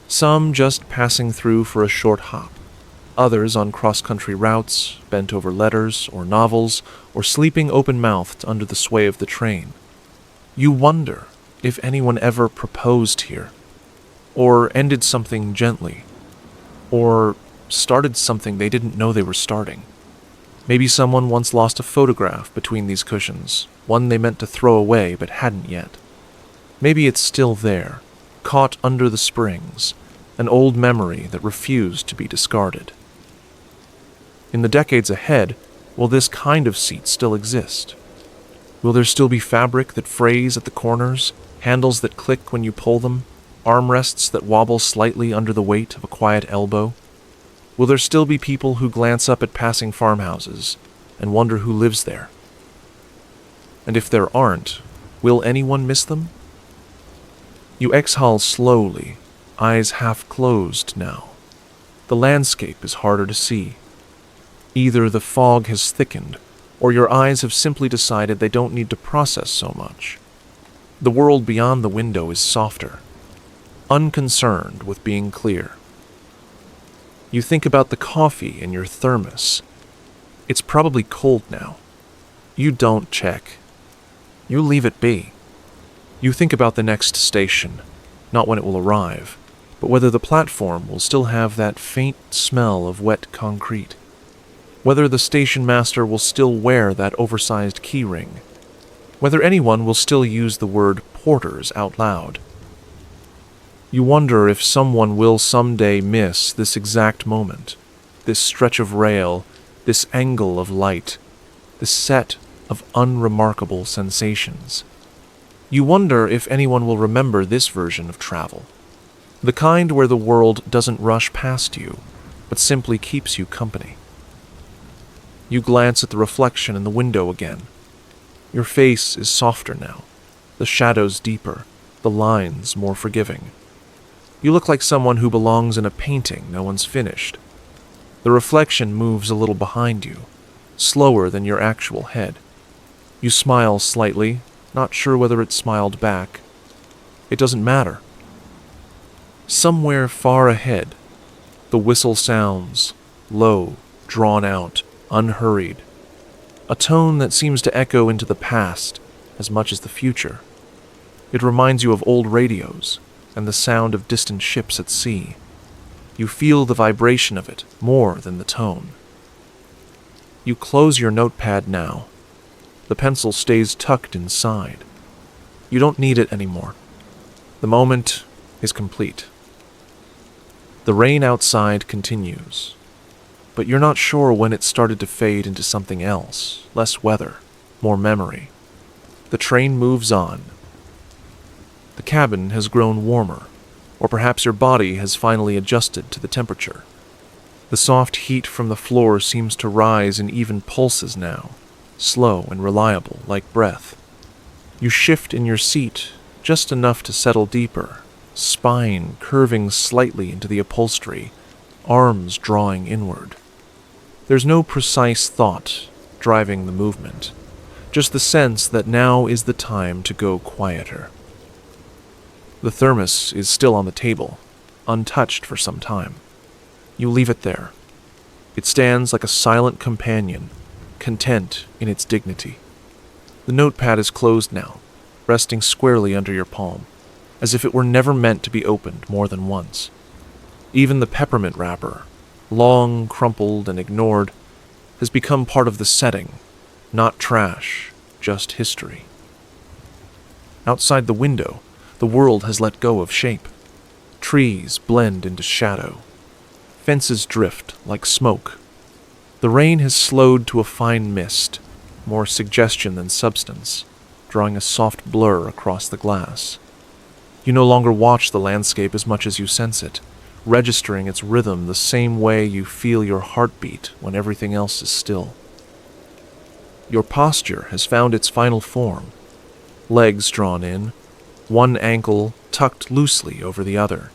Some just passing through for a short hop. Others on cross-country routes, bent over letters or novels, or sleeping open-mouthed under the sway of the train. You wonder if anyone ever proposed here, or ended something gently, or started something they didn't know they were starting. Maybe someone once lost a photograph between these cushions, one they meant to throw away but hadn't yet. Maybe it's still there, caught under the springs, an old memory that refused to be discarded. In the decades ahead, will this kind of seat still exist? Will there still be fabric that frays at the corners, handles that click when you pull them, armrests that wobble slightly under the weight of a quiet elbow? Will there still be people who glance up at passing farmhouses and wonder who lives there? And if there aren't, will anyone miss them? You exhale slowly, eyes half closed now. The landscape is harder to see. Either the fog has thickened, or your eyes have simply decided they don't need to process so much. The world beyond the window is softer, unconcerned with being clear. You think about the coffee in your thermos. It's probably cold now. You don't check. You leave it be. You think about the next station, not when it will arrive, but whether the platform will still have that faint smell of wet concrete. Whether the station master will still wear that oversized key ring. Whether anyone will still use the word porters out loud. You wonder if someone will someday miss this exact moment, this stretch of rail, this angle of light, this set of unremarkable sensations. You wonder if anyone will remember this version of travel, the kind where the world doesn't rush past you, but simply keeps you company. You glance at the reflection in the window again. Your face is softer now, the shadows deeper, the lines more forgiving. You look like someone who belongs in a painting no one's finished. The reflection moves a little behind you, slower than your actual head. You smile slightly, not sure whether it smiled back. It doesn't matter. Somewhere far ahead, the whistle sounds, low, drawn out, unhurried. A tone that seems to echo into the past as much as the future. It reminds you of old radios and the sound of distant ships at sea. You feel the vibration of it more than the tone. You close your notepad now. The pencil stays tucked inside. You don't need it anymore. The moment is complete. The rain outside continues, but you're not sure when it started to fade into something else, less weather, more memory. The train moves on. The cabin has grown warmer, or perhaps your body has finally adjusted to the temperature. The soft heat from the floor seems to rise in even pulses now, slow and reliable like breath. You shift in your seat just enough to settle deeper, spine curving slightly into the upholstery, arms drawing inward. There's no precise thought driving the movement, just the sense that now is the time to go quieter. The thermos is still on the table, untouched for some time. You leave it there. It stands like a silent companion, content in its dignity. The notepad is closed now, resting squarely under your palm, as if it were never meant to be opened more than once. Even the peppermint wrapper, long crumpled and ignored, has become part of the setting, not trash, just history. Outside the window, the world has let go of shape. Trees blend into shadow. Fences drift like smoke. The rain has slowed to a fine mist, more suggestion than substance, drawing a soft blur across the glass. You no longer watch the landscape as much as you sense it, registering its rhythm the same way you feel your heartbeat when everything else is still. Your posture has found its final form. Legs drawn in, one ankle tucked loosely over the other.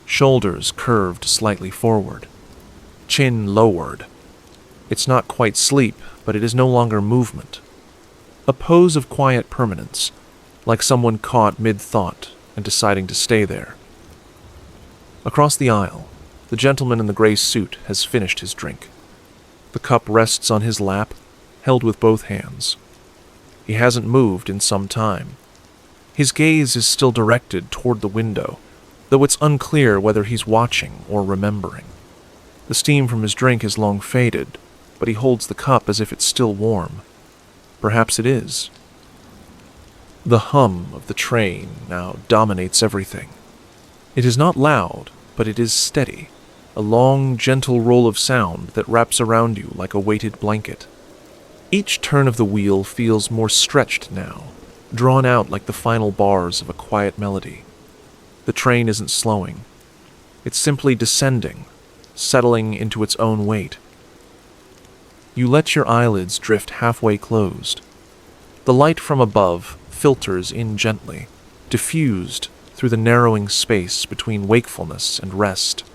Shoulders curved slightly forward. Chin lowered. It's not quite sleep, but it is no longer movement. A pose of quiet permanence, like someone caught mid-thought and deciding to stay there. Across the aisle, the The gentleman in the gray suit has finished his drink. The cup rests on his lap, held with both hands. He hasn't moved in some time. His gaze is still directed toward the window, though it's unclear whether he's watching or remembering. The steam from his drink is long faded, but he holds the cup as if it's still warm. Perhaps it is. The hum of the train now dominates everything. It is not loud, but it is steady, a long, gentle roll of sound that wraps around you like a weighted blanket. Each turn of the wheel feels more stretched now, drawn out like the final bars of a quiet melody. The train isn't slowing. It's simply descending, settling into its own weight. You let your eyelids drift halfway closed. The light from above filters in gently, diffused through the narrowing space between wakefulness and rest.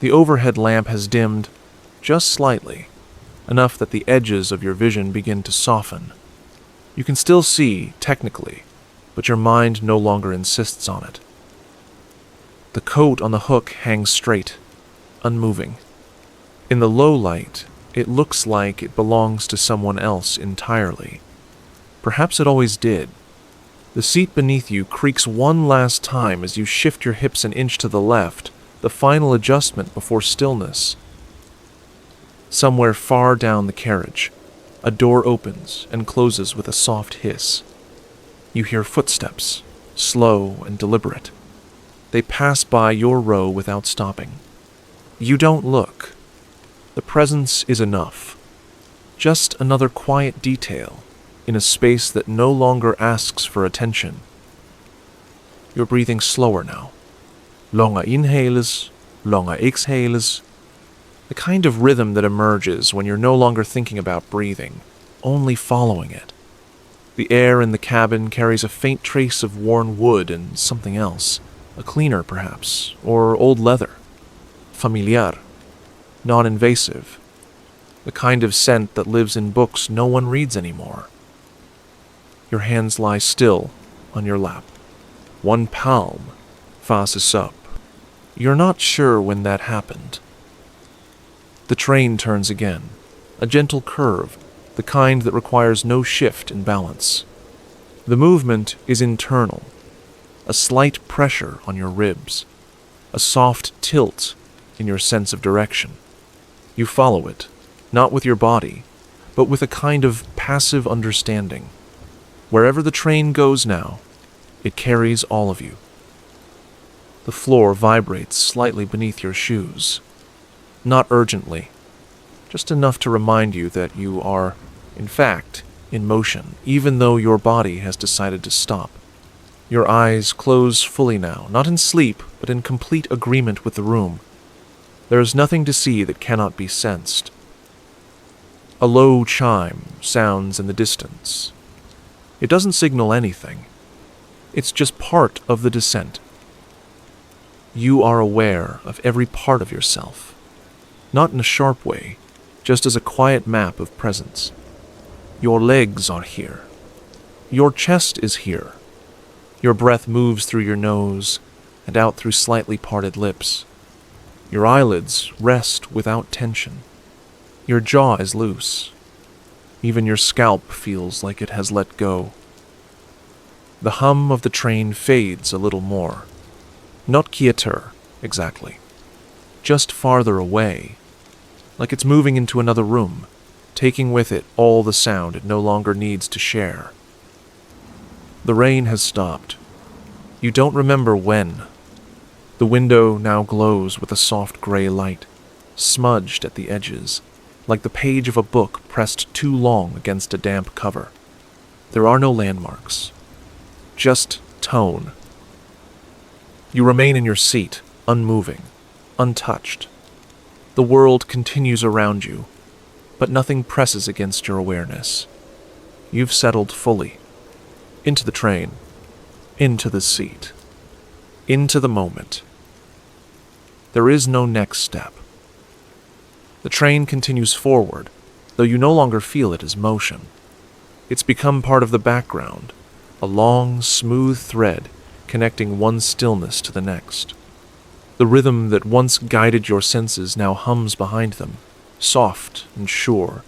The overhead lamp has dimmed just slightly, enough that the edges of your vision begin to soften. You can still see, technically, but your mind no longer insists on it. The coat on the hook hangs straight, unmoving. In the low light, it looks like it belongs to someone else entirely. Perhaps it always did. The seat beneath you creaks one last time as you shift your hips an inch to the left, the final adjustment before stillness. Somewhere far down the carriage, a door opens and closes with a soft hiss. You hear footsteps, slow and deliberate. They pass by your row without stopping. You don't look. The presence is enough. Just another quiet detail in a space that no longer asks for attention. You're breathing slower now. Longer inhales, longer exhales. The kind of rhythm that emerges when you're no longer thinking about breathing, only following it. The air in the cabin carries a faint trace of worn wood and something else, a cleaner perhaps, or old leather. Familiar, non-invasive, the kind of scent that lives in books no one reads anymore. Your hands lie still on your lap. One palm faces up. You're not sure when that happened. The train turns again, a gentle curve, the kind that requires no shift in balance. The movement is internal, a slight pressure on your ribs, a soft tilt in your sense of direction. You follow it, not with your body, but with a kind of passive understanding. Wherever the train goes now, it carries all of you. The floor vibrates slightly beneath your shoes. Not urgently, just enough to remind you that you are, in fact, in motion, even though your body has decided to stop. Your eyes close fully now, not in sleep, but in complete agreement with the room. There is nothing to see that cannot be sensed. A low chime sounds in the distance. It doesn't signal anything. It's just part of the descent. You are aware of every part of yourself, not in a sharp way, just as a quiet map of presence. Your legs are here. Your chest is here. Your breath moves through your nose and out through slightly parted lips. Your eyelids rest without tension. Your jaw is loose. Even your scalp feels like it has let go. The hum of the train fades a little more. Not quieter, exactly. Just farther away, like it's moving into another room, taking with it all the sound it no longer needs to share. The rain has stopped. You don't remember when. The window now glows with a soft gray light, smudged at the edges, like the page of a book pressed too long against a damp cover. There are no landmarks, just tone. You remain in your seat, unmoving, untouched. The world continues around you, but nothing presses against your awareness. You've settled fully. Into the train, into the seat, into the moment. There is no next step. The train continues forward, though you no longer feel it as motion. It's become part of the background, a long, smooth thread connecting one stillness to the next. The rhythm that once guided your senses now hums behind them, soft and sure,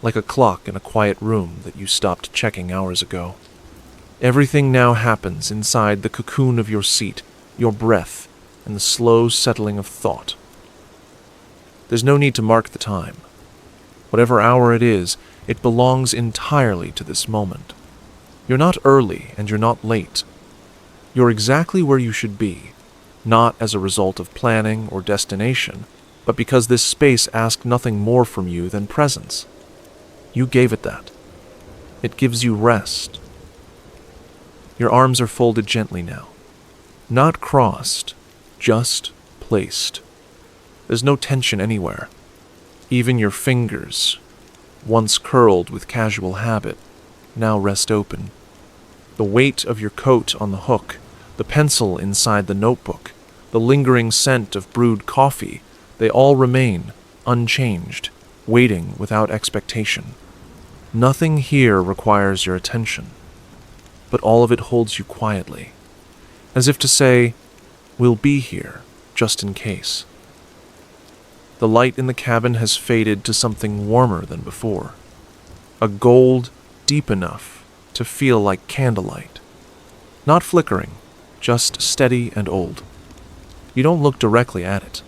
like a clock in a quiet room that you stopped checking hours ago. Everything now happens inside the cocoon of your seat, your breath, and the slow settling of thought. There's no need to mark the time. Whatever hour it is, it belongs entirely to this moment. You're not early and you're not late. You're exactly where you should be, not as a result of planning or destination, but because this space asked nothing more from you than presence. You gave it that. It gives you rest. Your arms are folded gently now. Not crossed, just placed. There's no tension anywhere. Even your fingers, once curled with casual habit, now rest open. The weight of your coat on the hook, the pencil inside the notebook, the lingering scent of brewed coffee, they all remain unchanged, waiting without expectation. Nothing here requires your attention, but all of it holds you quietly, as if to say, we'll be here, just in case. The light in the cabin has faded to something warmer than before, a gold deep enough to feel like candlelight. Not flickering, just steady and old. You don't look directly at it.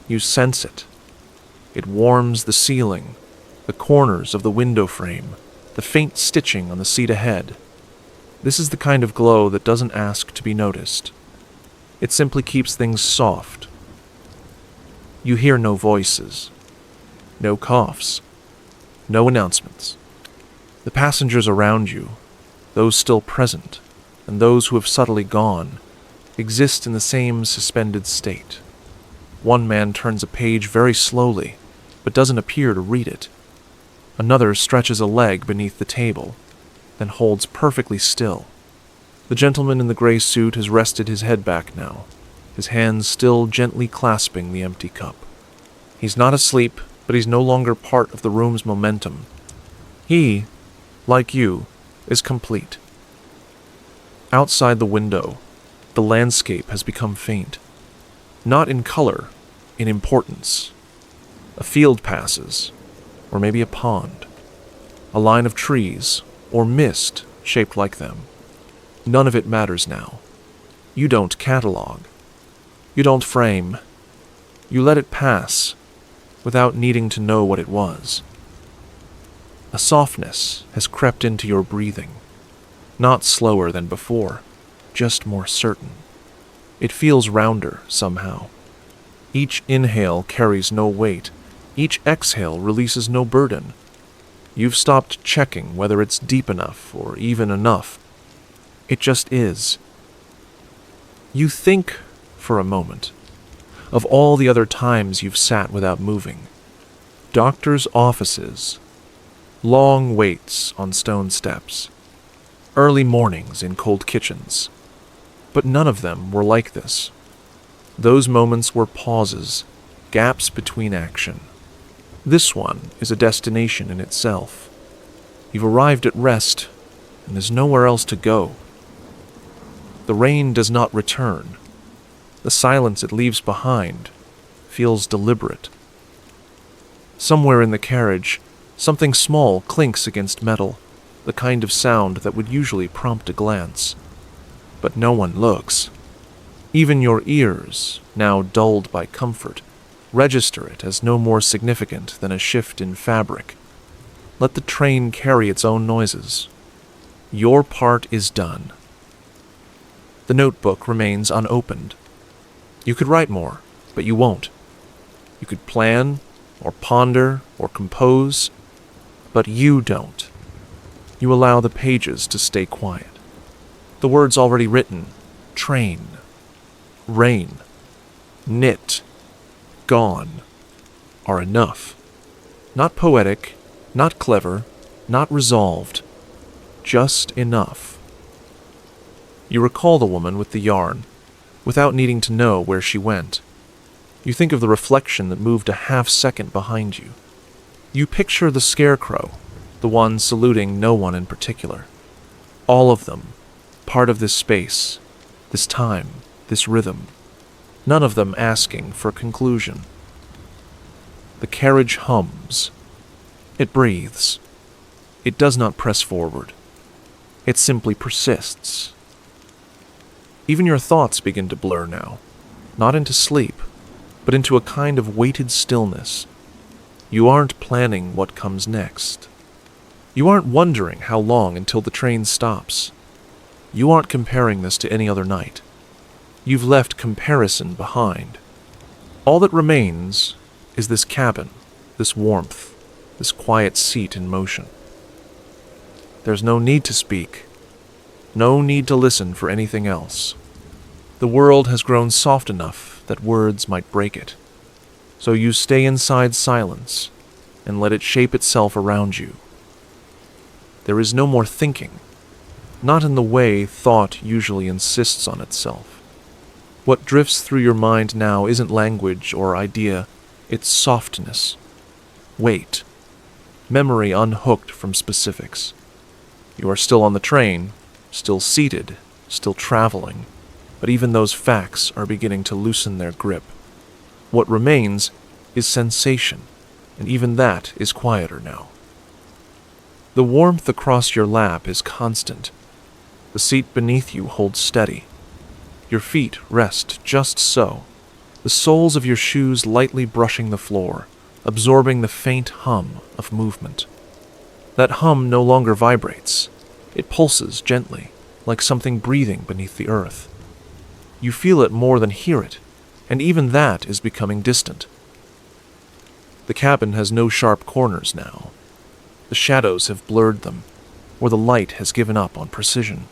You sense it. It warms the ceiling, the corners of the window frame, the faint stitching on the seat ahead. This is the kind of glow that doesn't ask to be noticed. It simply keeps things soft. You hear no voices, no coughs, no announcements. The passengers around you, those still present, and those who have subtly gone, exist in the same suspended state. One man turns a page very slowly, but doesn't appear to read it. Another stretches a leg beneath the table, then holds perfectly still. The gentleman in the gray suit has rested his head back now, his hands still gently clasping the empty cup. He's not asleep, but he's no longer part of the room's momentum. He, like you, is complete. Outside the window, the landscape has become faint. Not in color, in importance. A field passes, or maybe a pond. A line of trees, or mist shaped like them. None of it matters now. You don't catalog. You don't frame. You let it pass, without needing to know what it was. A softness has crept into your breathing. Not slower than before, just more certain. It feels rounder somehow. Each inhale carries no weight. Each exhale releases no burden. You've stopped checking whether it's deep enough or even enough. It just is. You think for a moment of all the other times you've sat without moving. Doctors' offices, long waits on stone steps, early mornings in cold kitchens. But none of them were like this. Those moments were pauses, gaps between action. This one is a destination in itself. You've arrived at rest, and there's nowhere else to go. The rain does not return. The silence it leaves behind feels deliberate. Somewhere in the carriage, something small clinks against metal, the kind of sound that would usually prompt a glance. But no one looks. Even your ears, now dulled by comfort, register it as no more significant than a shift in fabric. Let the train carry its own noises. Your part is done. The notebook remains unopened. You could write more, but you won't. You could plan, or ponder, or compose, but you don't. You allow the pages to stay quiet. The words already written, train, rain, knit, gone, are enough. Not poetic, not clever, not resolved, just enough. You recall the woman with the yarn, without needing to know where she went. You think of the reflection that moved a half-second behind you. You picture the scarecrow, the one saluting no one in particular. All of them, part of this space, this time, this rhythm. none of them asking for conclusion. The carriage hums. It breathes. It does not press forward. It simply persists. Even your thoughts begin to blur now, not into sleep, but into a kind of weighted stillness. You aren't planning what comes next. You aren't wondering how long until the train stops. You aren't comparing this to any other night. You've left comparison behind. All that remains is this cabin, this warmth, this quiet seat in motion. There's no need to speak, no need to listen for anything else. The world has grown soft enough that words might break it. So you stay inside silence and let it shape itself around you. There is no more thinking, not in the way thought usually insists on itself. What drifts through your mind now isn't language or idea, it's softness, weight, memory unhooked from specifics. You are still on the train, still seated, still traveling, but even those facts are beginning to loosen their grip. What remains is sensation, and even that is quieter now. The warmth across your lap is constant. The seat beneath you holds steady. Your feet rest just so, the soles of your shoes lightly brushing the floor, absorbing the faint hum of movement. That hum no longer vibrates. It pulses gently, like something breathing beneath the earth. You feel it more than hear it, and even that is becoming distant. The cabin has no sharp corners now. The shadows have blurred them, or the light has given up on precision.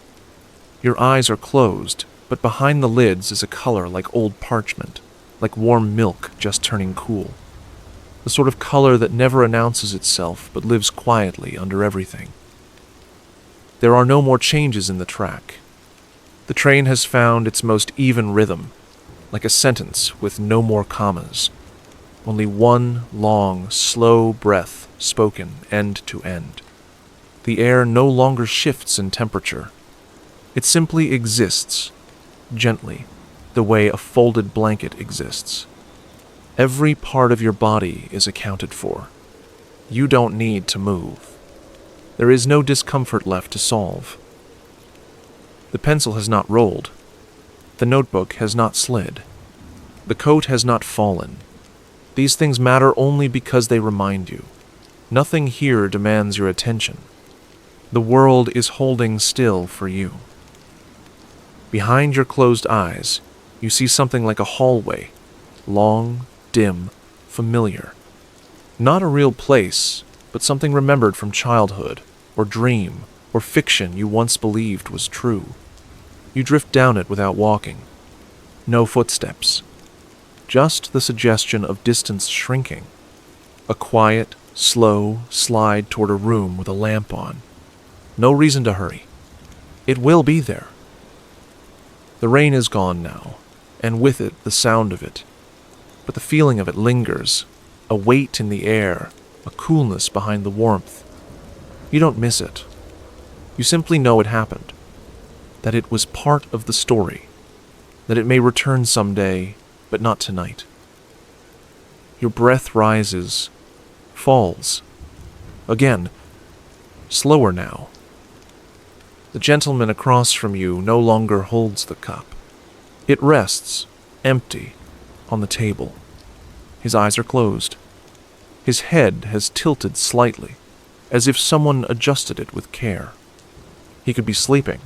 Your eyes are closed, but behind the lids is a color like old parchment, like warm milk just turning cool. The sort of color that never announces itself but lives quietly under everything. There are no more changes in the track. The train has found its most even rhythm, like a sentence with no more commas. Only one long, slow breath spoken end to end. The air no longer shifts in temperature. It simply exists, gently, the way a folded blanket exists. Every part of your body is accounted for. You don't need to move. There is no discomfort left to solve. The pencil has not rolled. The notebook has not slid. The coat has not fallen. These things matter only because they remind you. Nothing here demands your attention. The world is holding still for you. Behind your closed eyes, you see something like a hallway, long, dim, familiar. Not a real place, but something remembered from childhood, or dream, or fiction you once believed was true. You drift down it without walking. No footsteps. Just the suggestion of distance shrinking. A quiet, slow slide toward a room with a lamp on. No reason to hurry. It will be there. The rain is gone now, and with it the sound of it. But the feeling of it lingers, a weight in the air, a coolness behind the warmth. You don't miss it. You simply know it happened, that it was part of the story, that it may return someday, but not tonight. Your breath rises, falls, again, slower now. The gentleman across from you no longer holds the cup. It rests, empty, on the table. His eyes are closed. His head has tilted slightly, as if someone adjusted it with care. He could be sleeping.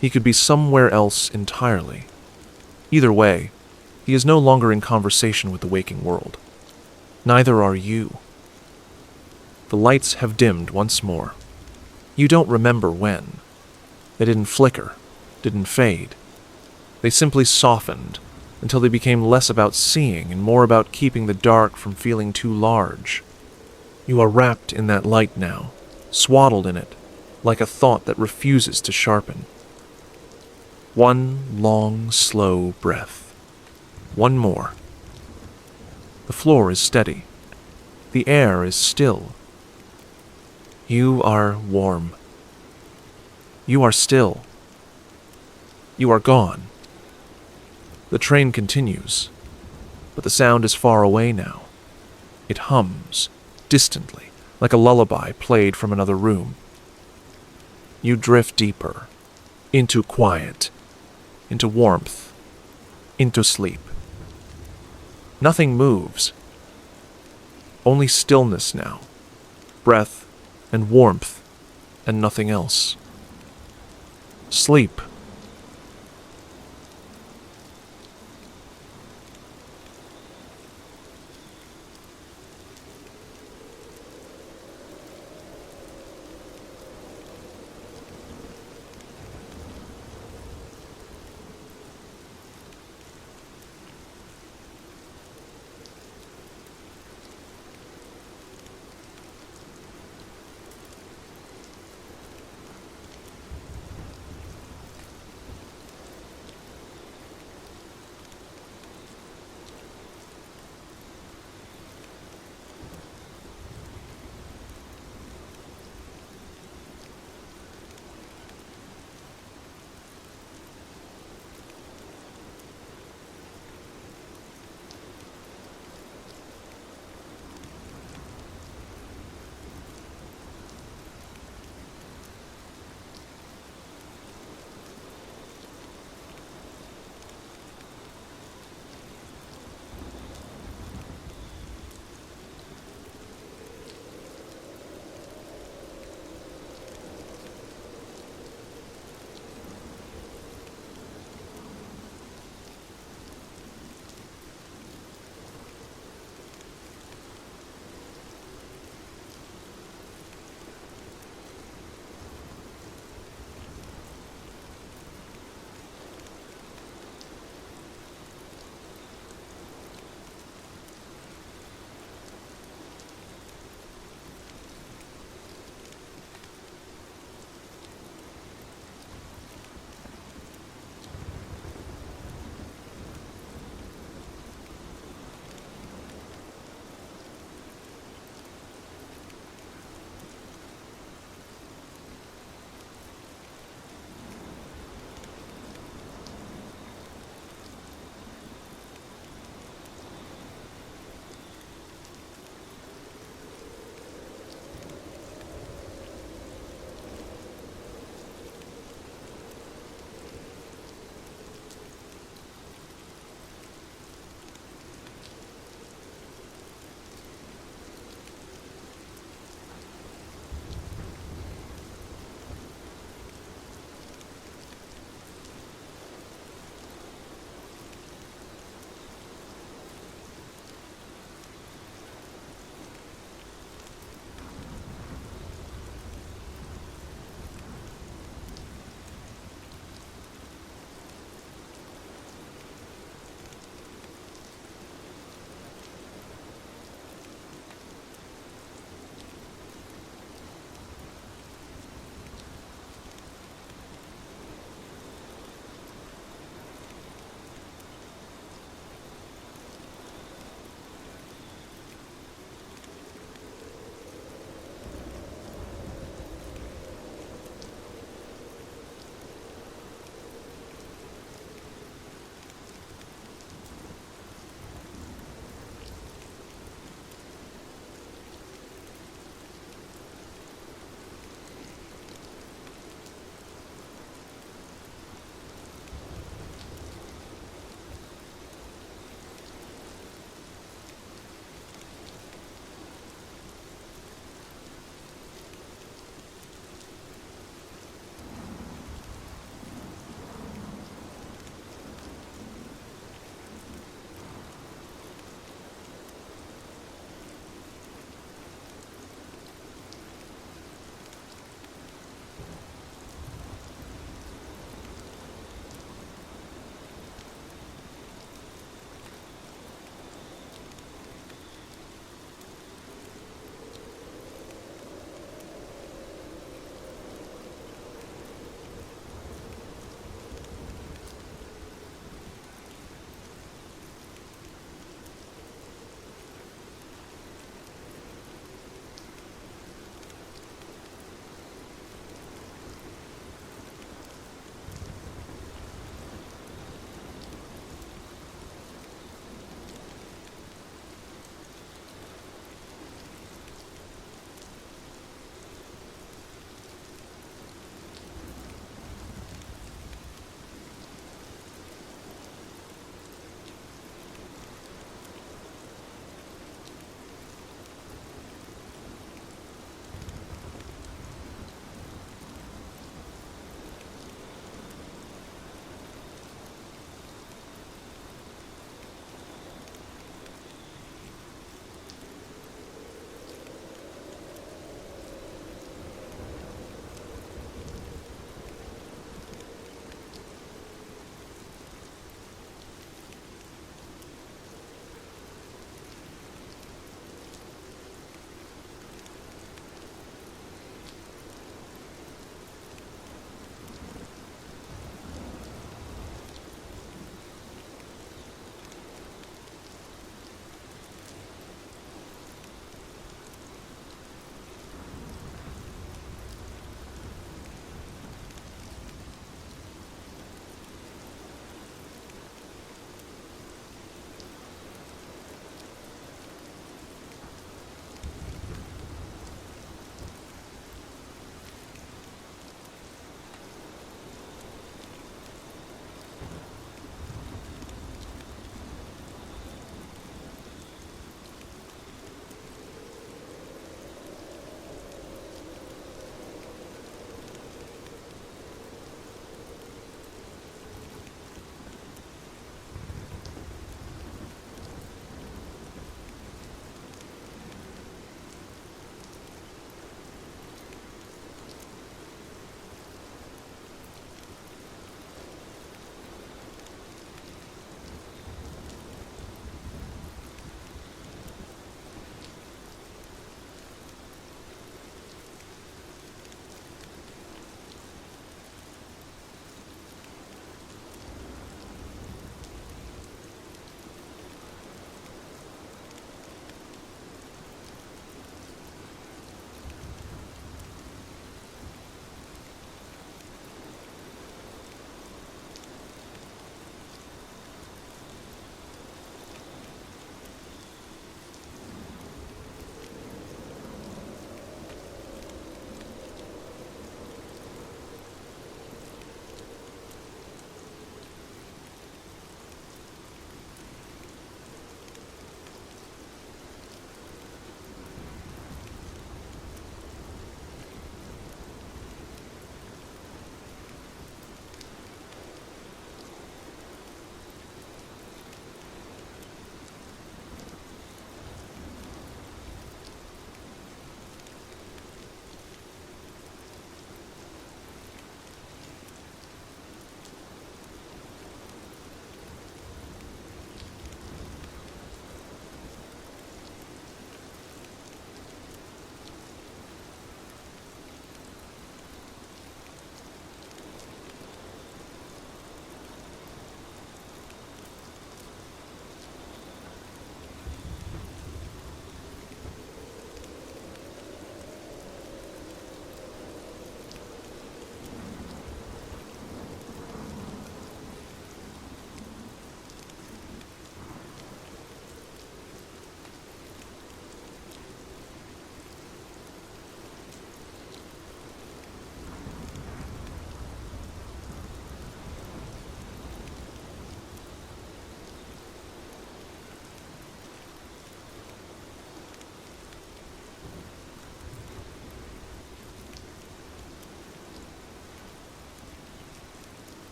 He could be somewhere else entirely. Either way, he is no longer in conversation with the waking world. Neither are you. The lights have dimmed once more. You don't remember when. They didn't flicker, didn't fade. They simply softened until they became less about seeing and more about keeping the dark from feeling too large. You are wrapped in that light now, swaddled in it, like a thought that refuses to sharpen. One long, slow breath. One more. The floor is steady. The air is still. You are warm. You are still. You are gone. The train continues, but the sound is far away now. It hums, distantly, like a lullaby played from another room. You drift deeper, into quiet, into warmth, into sleep. Nothing moves. Only stillness now, breath and warmth and nothing else. Sleep